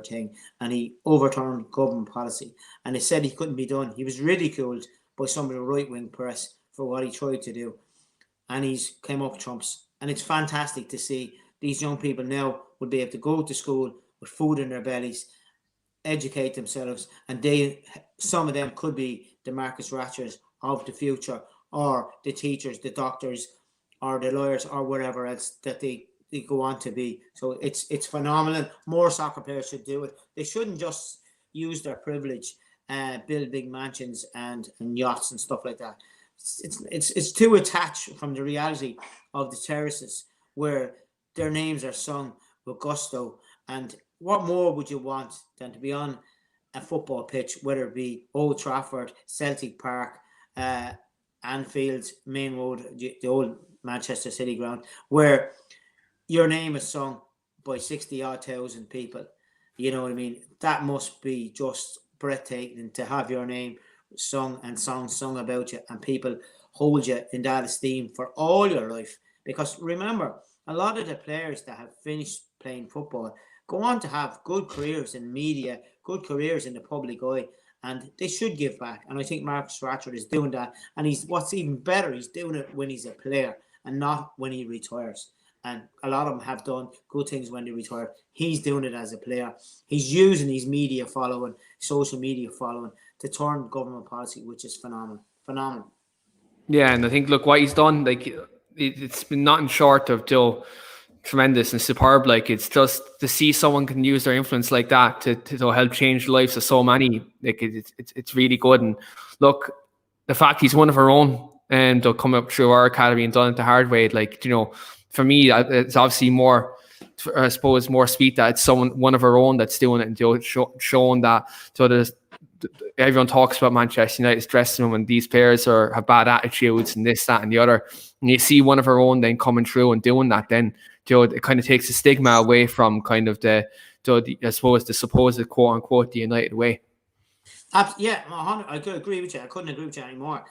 thing, and he overturned government policy, and they said he couldn't be done. He was ridiculed by some of the right wing press for what he tried to do, and he's came up trumps. And it's fantastic to see these young people now will be able to go to school with food in their bellies, educate themselves, and some of them could be the Marcus Ratchers of the future, or the teachers, the doctors, or the lawyers, or whatever else that they go on to be. So it's phenomenal. More soccer players should do it. They shouldn't just use their privilege, build big mansions and yachts and stuff like that. It's too attached from the reality of the terraces, where their names are sung with gusto. And what more would you want than to be on a football pitch, whether it be Old Trafford, Celtic Park, Anfield, Main Road, the old Manchester City ground, where your name is sung by 60 odd thousand people? You know what I mean? That must be just breathtaking to have your name sung and songs sung about you, and people hold you in that esteem for all your life. Because remember, a lot of the players that have finished playing football go on to have good careers in media, good careers in the public eye, and they should give back. And I think Marcus Ratchford is doing that. And he's what's even better, he's doing it when he's a player and not when he retires. And a lot of them have done good things when they retire. He's doing it as a player. He's using his media following, social media following, to turn government policy, which is phenomenal. Phenomenal. Yeah, and I think look what he's done. Like it's been nothing short of tremendous and superb. Like it's just to see someone can use their influence like that to help change the lives of so many. Like it's really good. And look, the fact he's one of our own and they'll come up through our academy and done it the hard way. Like for me, it's obviously more. I suppose more sweet that it's one of our own that's doing it and showing that. So there's everyone talks about Manchester United's dressing room and these players have bad attitudes and this, that, and the other. And you see one of our own then coming through and doing that, then it kind of takes the stigma away from kind of the I suppose the supposed quote unquote the United way. Yeah, I could agree with you. I couldn't agree with you anymore.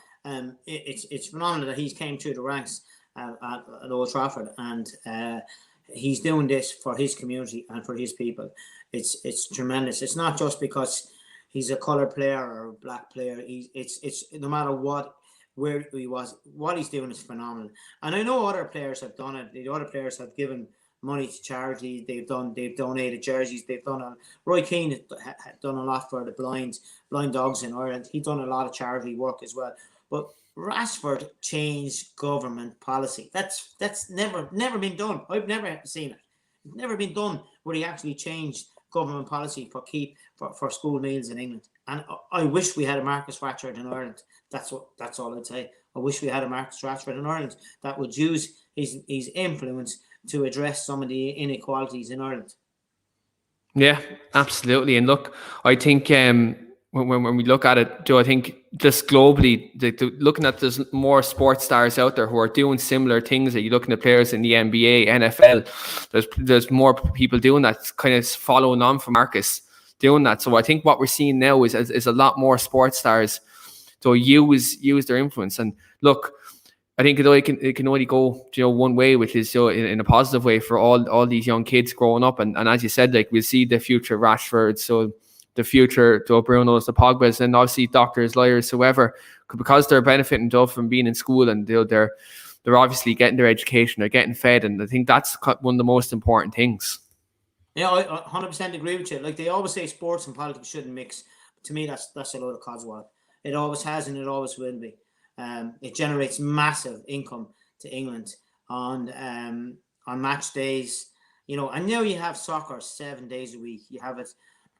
It's phenomenal that he's came through the ranks at Old Trafford, and he's doing this for his community and for his people. It's tremendous. It's not just because he's a colored player or a black player. It's no matter where he was, what he's doing is phenomenal. And I know other players have done it. The other players have given money to charity. They've donated jerseys. They've done Roy Keane has done a lot for the blind dogs in Ireland. He's done a lot of charity work as well. But Rashford changed government policy. That's never been done. I've never seen it. It's never been done where he actually changed government policy for school meals in England. And I wish we had a Marcus Ratchford in Ireland. That's all I'd say. I wish we had a Marcus Ratchford in Ireland that would use his influence to address some of the inequalities in Ireland. Yeah, absolutely. And look, I think when we look at it, Joe, I think just globally, looking at there's more sports stars out there who are doing similar things. That you're looking at players in the NBA, NFL. There's more people doing that, kind of following on from Marcus doing that. So I think what we're seeing now is a lot more sports stars to use their influence. And look, I think it can only go one way, which is in a positive way for all these young kids growing up. And as you said, like we'll see the future Rashford, so the future Bruno's, the Pogbas, and obviously doctors, lawyers, whoever, because they're benefiting from being in school, and they're obviously getting their education, they're getting fed, and I think that's one of the most important things. Yeah, I 100% agree with you. Like they always say, sports and politics shouldn't mix. To me, that's a load of codswallop. It always has, and it always will be. It generates massive income to England on match days, and now you have soccer 7 days a week. You have it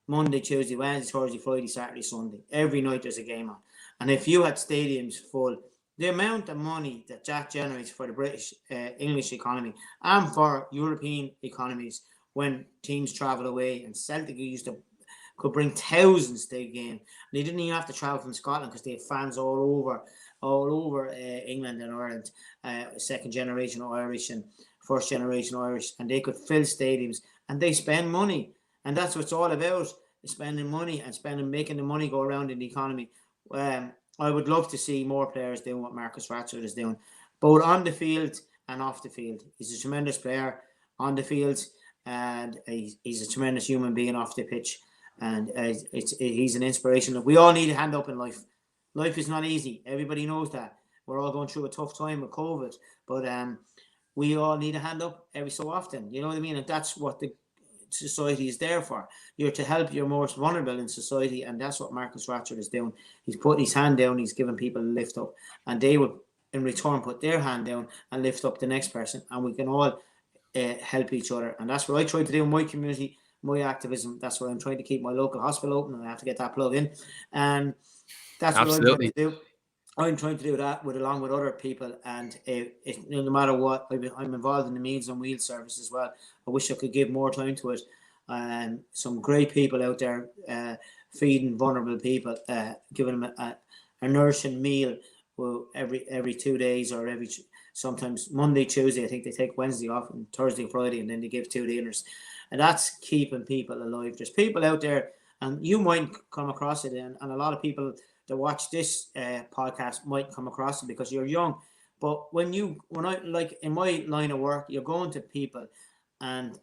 Monday, Tuesday, Wednesday, Thursday, Friday, Saturday, Sunday. Every night there's a game on. And if you had stadiums full, the amount of money that generates for the British English economy and for European economies when teams travel away, and Celtic could bring thousands to the game. And they didn't even have to travel from Scotland because they have fans all over England and Ireland, second generation Irish and first generation Irish, and they could fill stadiums, and they spend money, and that's what it's all about: spending money and making the money go around in the economy. I would love to see more players doing what Marcus Rashford is doing, both on the field and off the field. He's a tremendous player on the field, and he's a tremendous human being off the pitch. And he's an inspiration. We all need a hand up in life. Life is not easy. Everybody knows that. We're all going through a tough time with COVID, but we all need a hand up every so often. You know what I mean? And that's what the society is there for. You're to help your most vulnerable in society, and that's what Marcus Rashford is doing. He's putting his hand down, he's giving people a lift up, and they will in return put their hand down and lift up the next person, and we can all help each other. And that's what I try to do in my community, my activism. That's what I'm trying to keep my local hospital open, and I have to get that plug in. And that's what I'm trying to do. I'm trying to do that along with other people, and no matter what, I'm involved in the Meals on Wheels service as well. I wish I could give more time to it. Some great people out there feeding vulnerable people, giving them a nourishing meal every 2 days, or sometimes Monday, Tuesday. I think they take Wednesday off, and Thursday, Friday, and then they give 2 dinners, and that's keeping people alive. There's people out there, and you might come across it, and a lot of people that watch this podcast might come across it because you're young. But when I like in my line of work, you're going to people, and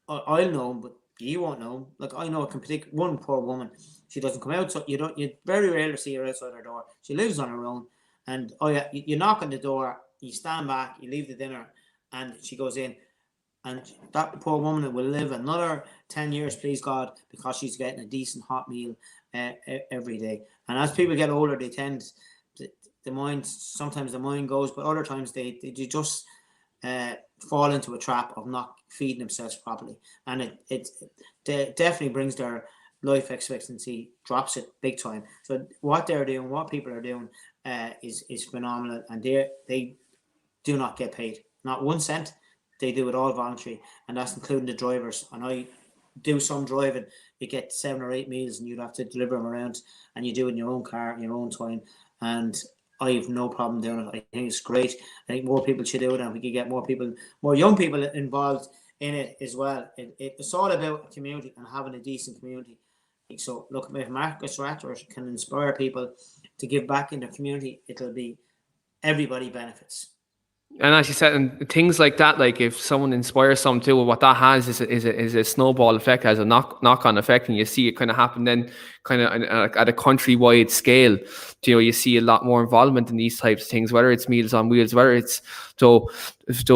I'll know them, but you won't know them. Like I know one poor woman. She doesn't come out, so you very rarely see her outside her door. She lives on her own, and you knock on the door, you stand back, you leave the dinner, and she goes in. And that poor woman will live another 10 years, please God, because she's getting a decent hot meal every day. And as people get older, they tend sometimes the mind goes, but other times they just fall into a trap of not feeding themselves properly. And it definitely brings their life expectancy, drops it big time. So what they're doing, what people are doing is phenomenal. And they do not get paid, not 1 cent. They do it all voluntary, and that's including the drivers. And I do some driving. You get 7 or 8 meals, and you'd have to deliver them around, and you do it in your own car, in your own time. And I have no problem doing it. I think it's great. I think more people should do it, and we could get more young people involved in it as well. It's all about a community and having a decent community. So look, if Marcus Rashford can inspire people to give back in their community, it'll be everybody benefits. And as you said, and things like that, like if someone inspires someone to, what that has is a snowball effect, has a knock on effect, and you see it kind of happen then kind of at a countrywide scale. You see a lot more involvement in these types of things, whether it's Meals on Wheels, whether it's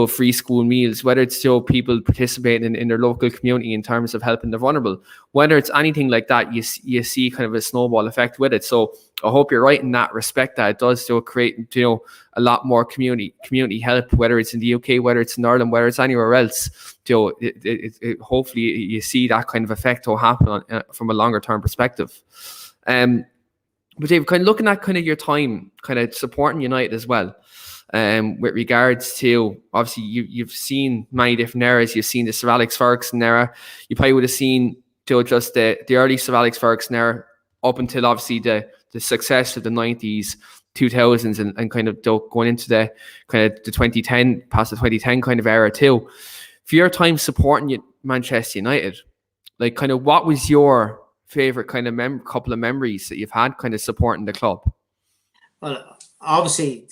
free school meals, whether it's people participating in their local community in terms of helping the vulnerable, whether it's anything like that, you see kind of a snowball effect with it. So I hope you're right in that respect, that it does create a lot more community help, whether it's in the UK, whether it's in Ireland, whether it's anywhere else. Hopefully you see that kind of effect happen from a longer term perspective. But Dave, kind of looking at kind of your time kind of supporting United as well, with regards to, obviously you've seen many different eras. You've seen the Sir Alex Ferguson era. You probably would have seen just the early Sir Alex Ferguson era up until obviously the success of the 90s, 2000s, and kind of going into the kind of the 2010, past the 2010 kind of era too. For your time supporting Manchester United, like kind of what was your favorite kind of couple of memories that you've had kind of supporting the club? Well, obviously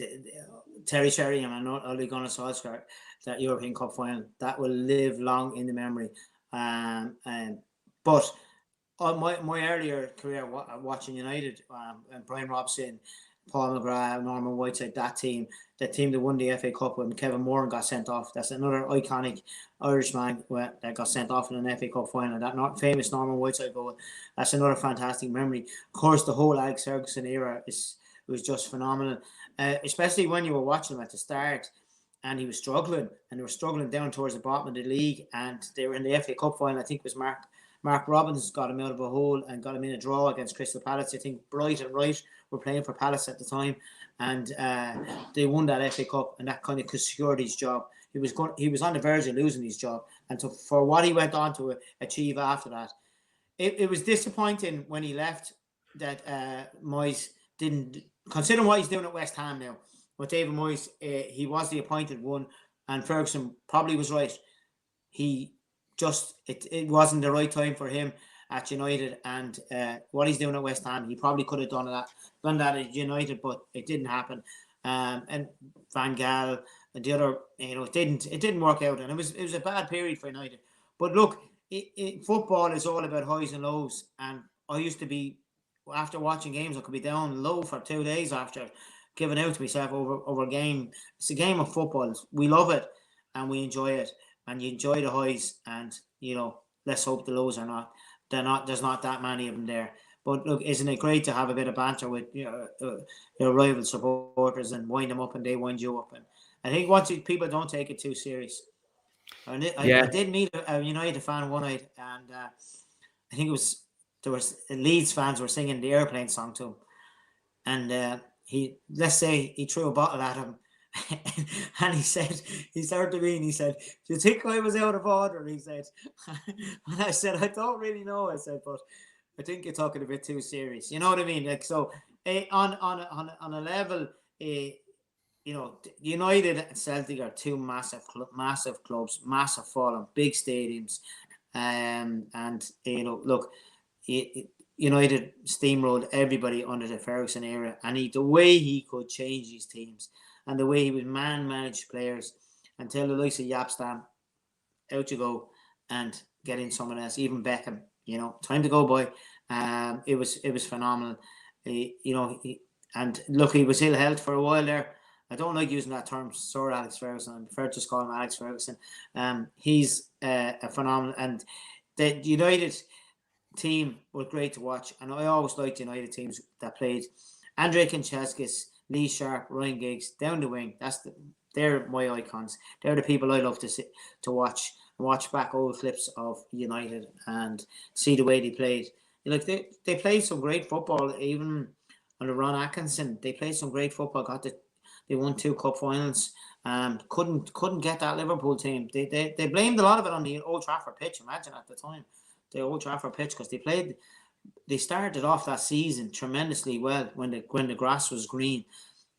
Terry Sheringham and Ole Gunnar Solskjaer, that European Cup final, that will live long in the memory. But on my earlier career watching United, and Brian Robson, Paul McGrath, Norman Whiteside, that team that won the FA Cup when Kevin Moran got sent off. That's another iconic Irishman that got sent off in an FA Cup final. That not famous Norman Whiteside goal. That's another fantastic memory. Of course, the whole Alex Ferguson era was just phenomenal, especially when you were watching him at the start, and he was struggling, and they were struggling down towards the bottom of the league, and they were in the FA Cup final. I think it was Mark Robbins got him out of a hole and got him in a draw against Crystal Palace. I think Bright and Wright were playing for Palace at the time, and they won that FA Cup, and that kind of secured his job. He was on the verge of losing his job, and so for what he went on to achieve after that, it was disappointing when he left that Moyes didn't, considering what he's doing at West Ham now. With David Moyes, he was the appointed one, and Ferguson probably was right. He just it wasn't the right time for him at United, and what he's doing at West Ham, he probably could have done that at United, but it didn't happen. And Van Gaal and the other, it didn't work out, and it was a bad period for United. But look, football is all about highs and lows, and I used to be, after watching games, I could be down low for 2 days after giving out to myself over a game. It's a game of football. We love it and we enjoy it, and you enjoy the highs, and let's hope the lows are not. There's not that many of them there. But look, isn't it great to have a bit of banter with your rival supporters and wind them up and they wind you up? And I think once people don't take it too serious. I did meet a United fan one night, and I think there was Leeds fans were singing the Airplane song to him, and let's say he threw a bottle at him, and he turned to me and he said, "Do you think I was out of order?" He said, and I said, "I don't really know." I said, "But I think you're talking a bit too serious." You know what I mean? Like, so on a level, United and Celtic are two massive clubs, massive following, big stadiums, and look, United steamrolled everybody under the Ferguson era, and the way he could change these teams, and the way he would manage players, and tell the likes of Yapstam, out you go, and get in someone else, even Beckham. Time to go, boy. It was phenomenal. And look, he was ill health for a while there. I don't like using that term, Sir Alex Ferguson. I prefer to just call him Alex Ferguson. He's a phenomenal, and the United team was great to watch, and I always liked United teams that played Andrei Kanchelskis, Lee Sharp, Ryan Giggs down the wing. They're my icons. They're the people I love to watch back old clips of United and see the way they played. Like, they played some great football, even under Ron Atkinson. They played some great football. They won 2 cup finals. Couldn't get that Liverpool team. They blamed a lot of it on the Old Trafford pitch. Imagine at the time, the Old Trafford pitch, because they started off that season tremendously well when the grass was green.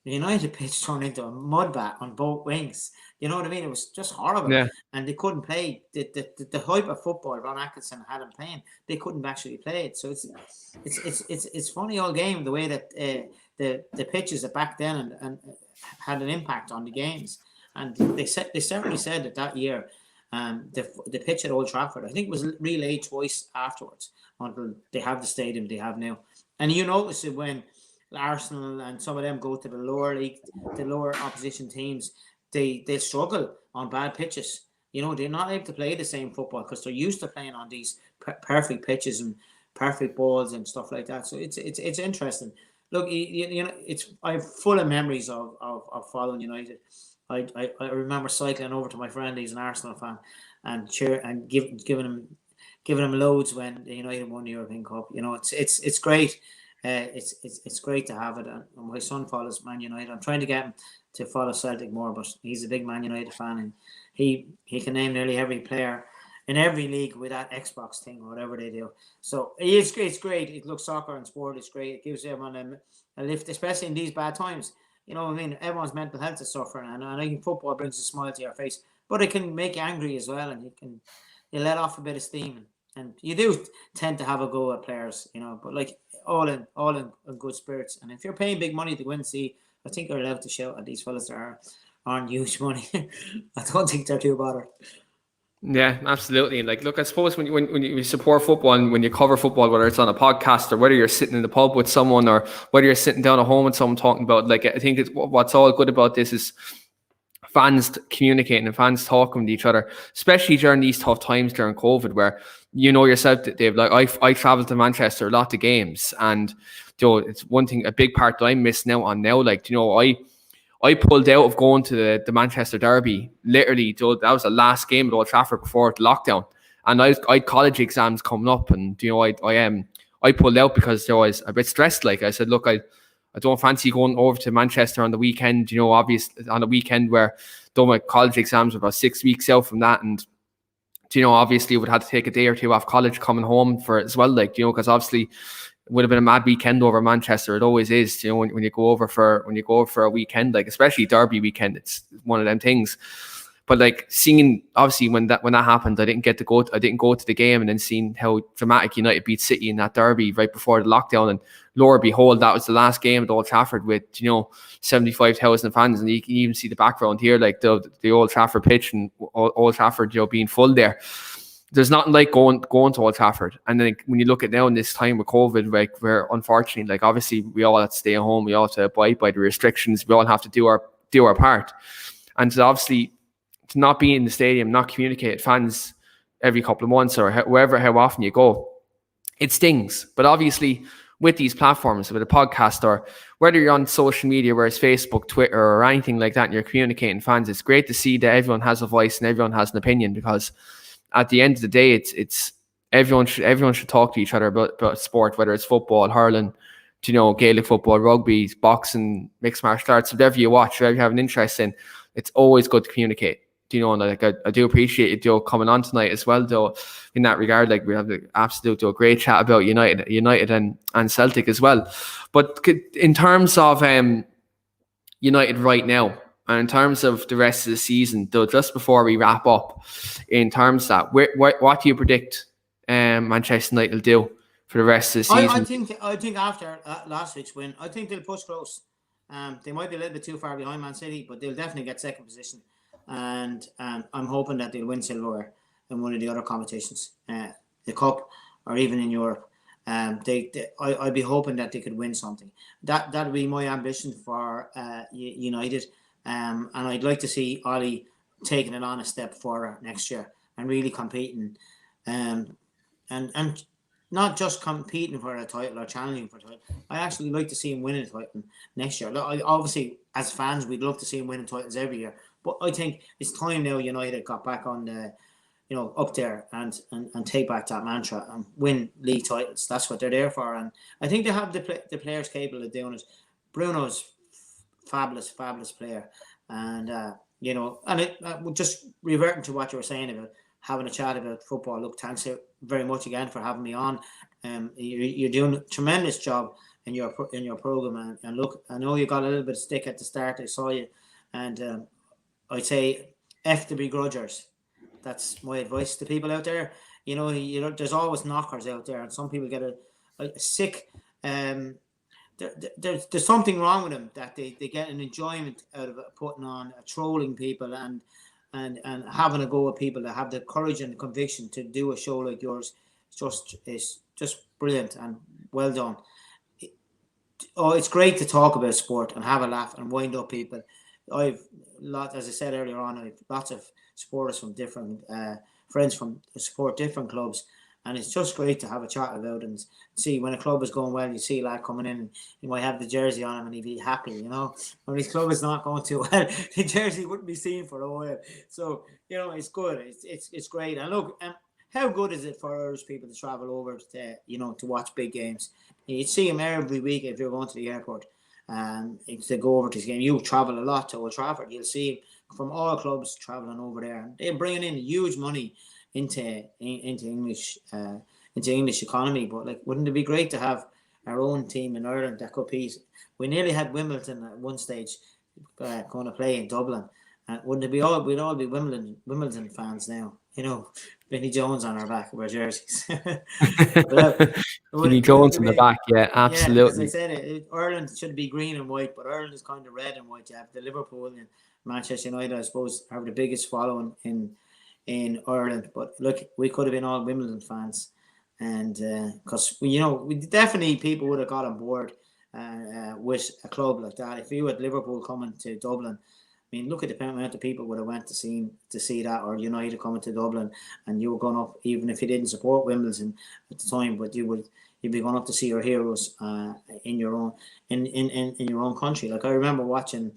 The United pitch turned into a mudbat on both wings. You know what I mean? It was just horrible. Yeah. And they couldn't play the hype of football Ron Atkinson had them playing. They couldn't actually play it. So it's funny old game, the way that the pitches back then and had an impact on the games. And they certainly said that year, the pitch at Old Trafford, I think, was relayed twice afterwards until they have the stadium they have now. And you notice it when Arsenal and some of them go to the lower league, the lower opposition teams, they struggle on bad pitches. They're not able to play the same football because they're used to playing on these perfect pitches and perfect balls and stuff like that. So it's interesting. Look, I'm full of memories of following United. I remember cycling over to my friend, he's an Arsenal fan, and giving him loads when United won the European Cup. It's great. It's great to have it. And my son follows Man United. I'm trying to get him to follow Celtic more, but he's a big Man United fan, and he can name nearly every player in every league with that Xbox thing or whatever they do. So it's great. It looks soccer and sport. It's great. It gives everyone a lift, especially in these bad times. Everyone's mental health is suffering, and I think football brings a smile to your face, but it can make you angry as well, and you let off a bit of steam, and you do tend to have a go at players, but like all in good spirits. And if you're paying big money to go and see, I think you're allowed to shout at these fellas that aren't huge money. I don't think they're too bothered. Yeah, absolutely. And like, look, I suppose when you support football and when you cover football, whether it's on a podcast or whether you're sitting in the pub with someone or whether you're sitting down at home with someone talking about, like, I think what's all good about this is fans communicating and fans talking with each other, especially during these tough times during COVID, where yourself, Dave, like I traveled to Manchester a lot of games, and it's one thing, a big part that I'm missing out on now. Like, I pulled out of going to the Manchester Derby. Literally, that was the last game at Old Trafford before the lockdown, and I had college exams coming up, and I pulled out because I was a bit stressed. Like, I said, look, I don't fancy going over to Manchester on the weekend. Obviously on a weekend where my college exams were about 6 weeks out from that, and obviously would have to take a day or two off college coming home for it as well. Like, because obviously it would have been a mad weekend over Manchester. It always is. When you go over for a weekend, like especially Derby weekend, it's one of them things. But like seeing, obviously when that happened, I didn't go to the game, and then seeing how dramatic United beat City in that derby right before the lockdown, and lo and behold, that was the last game at Old Trafford with 75,000 fans, and you can even see the background here, like the Old Trafford pitch and Old Trafford being full there. There's nothing like going to Old Trafford. And then when you look at now in this time with COVID, like where unfortunately, like obviously we all have to stay at home, we all have to abide by the restrictions, we all have to do our part. And so obviously to not be in the stadium, not communicate with fans every couple of months or how often you go, it stings. But obviously with these platforms, with a podcast or whether you're on social media, whether it's Facebook, Twitter or anything like that, and you're communicating fans, it's great to see that everyone has a voice and everyone has an opinion, because at the end of the day, it's everyone should talk to each other about sport, whether it's football, hurling, Gaelic football, rugby, boxing, mixed martial arts, whatever you watch, whatever you have an interest in. It's always good to communicate. And like I do appreciate you coming on tonight as well, though. In that regard, like we have the absolute great chat about United and Celtic as well. But in terms of United right now, and in terms of the rest of the season, though, just before we wrap up, in terms of that, what do you predict Manchester United will do for the rest of the season? I think after last week's win, I think they'll push close. They might be a little bit too far behind Man City, but they'll definitely get second position. And I'm hoping that they'll win silverware in one of the other competitions, the Cup or even in Europe. I'd be hoping that they could win something. That'd be my ambition for United. And I'd like to see Ollie taking it on a step further next year and really competing, and not just competing for a title or challenging for a title. I actually like to see him winning a title next year. Obviously, as fans, we'd love to see him winning titles every year. But I think it's time now United got back on the, up there and take back that mantra and win league titles. That's what they're there for. And I think they have the players capable of doing it. Bruno's fabulous player. And, just reverting to what you were saying about having a chat about football. Look, thanks very much again for having me on. You're doing a tremendous job in your program. And look, I know you got a little bit of stick at the start. I saw you. And I'd say F the begrudgers. That's my advice to people out there. There's always knockers out there, and some people get a sick. There's something wrong with them, that they get an enjoyment out of it, putting on trolling people and having a go at people that have the courage and the conviction to do a show like yours. It's just brilliant and well done. It's great to talk about sport and have a laugh and wind up people. As I said earlier on, I've lots of supporters from different friends from support different clubs, and it's just great to have a chat about it and see when a club is going well. You see a lad coming in, and he might have the jersey on him and he'd be happy. When his club is not going too well, the jersey wouldn't be seen for a while. So it's good. It's great. And look, how good is it for Irish people to travel over to watch big games? You see them every week if you're going to the airport. To go over to this game, you travel a lot to Old Trafford. You'll see from all clubs traveling over there. They're bringing in huge money into English economy. But wouldn't it be great to have our own team in Ireland that compete? We nearly had Wimbledon at one stage going to play in Dublin. Wouldn't it be we'd all be Wimbledon fans now? Vinnie Jones on our back of our jerseys. Vinnie Jones in the back, yeah, absolutely. Yeah, as I said, Ireland should be green and white, but Ireland is kind of red and white. You have the Liverpool and Manchester United, I suppose, have the biggest following in Ireland. But look, we could have been all Wimbledon fans, and because we definitely people would have got on board with a club like that. If you had Liverpool coming to Dublin, I mean, look at the amount of people would have went to see that, or United coming to Dublin, and you were going up, even if you didn't support Wimbledon at the time, but you'd be going up to see your heroes in your own country. Like I remember watching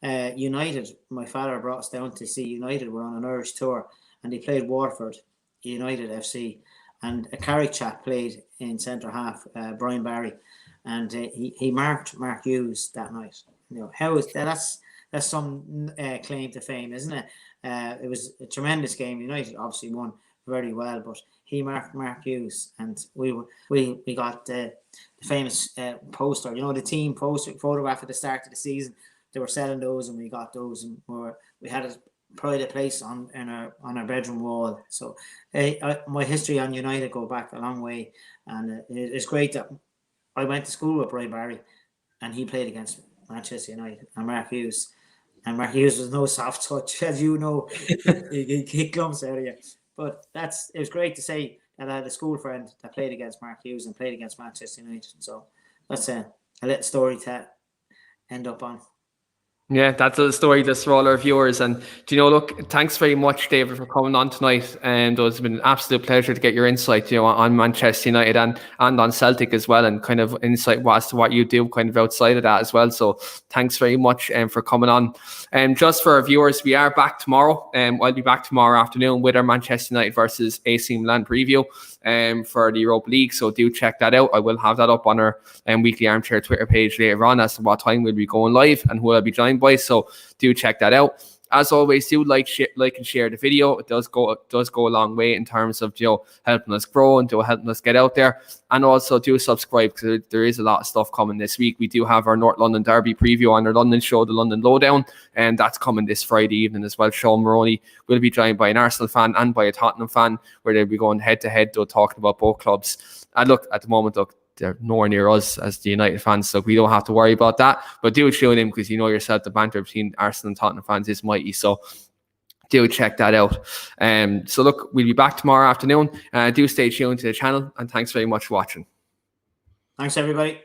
United. My father brought us down to see United. We're on an Irish tour, and they played Waterford United FC, and a Carrick chap played in centre half, Brian Barry, and he marked Mark Hughes that night. How is that? That's some claim to fame, isn't it? It was a tremendous game. United obviously won very well, but he marked Mark Hughes, and we got the famous poster. The team poster photograph at the start of the season. They were selling those, and we got those, and we had it pride of place on our bedroom wall. So my history on United go back a long way, and it's great that I went to school with Brian Barry, and he played against Manchester United and Mark Hughes. And Mark Hughes was no soft touch, as you know. he kicked lumps out of you. But it was great to say that I had a school friend that played against Mark Hughes and played against Manchester United. So that's a little story to end up on. Yeah, that's a story just for all our viewers. And look, thanks very much, David, for coming on tonight. And it's been an absolute pleasure to get your insight, on Manchester United and on Celtic as well, and kind of insight as to what you do kind of outside of that as well. So thanks very much for coming on. And just for our viewers, we are back tomorrow. I'll be back tomorrow afternoon with our Manchester United versus AC Milan preview for the Europa League. So do check that out. I will have that up on our Weekly Armchair Twitter page later on as to what time we'll be going live and who I'll be joined by. So do check that out. As always, do like and share the video. It does go a long way in terms of helping us grow and helping us get out there. And also do subscribe, because there is a lot of stuff coming this week. We do have our North London Derby preview on our London show, the London Lowdown, and that's coming this Friday evening as well. Sean Maroney will be joined by an Arsenal fan and by a Tottenham fan, where they'll be going head to head, talking about both clubs. And look, at the moment, they're nowhere near us as the United fans, so we don't have to worry about that. But do tune in, because yourself, the banter between Arsenal and Tottenham fans is mighty. So do check that out. So look, we'll be back tomorrow afternoon. Do stay tuned to the channel, and thanks very much for watching. Thanks, everybody.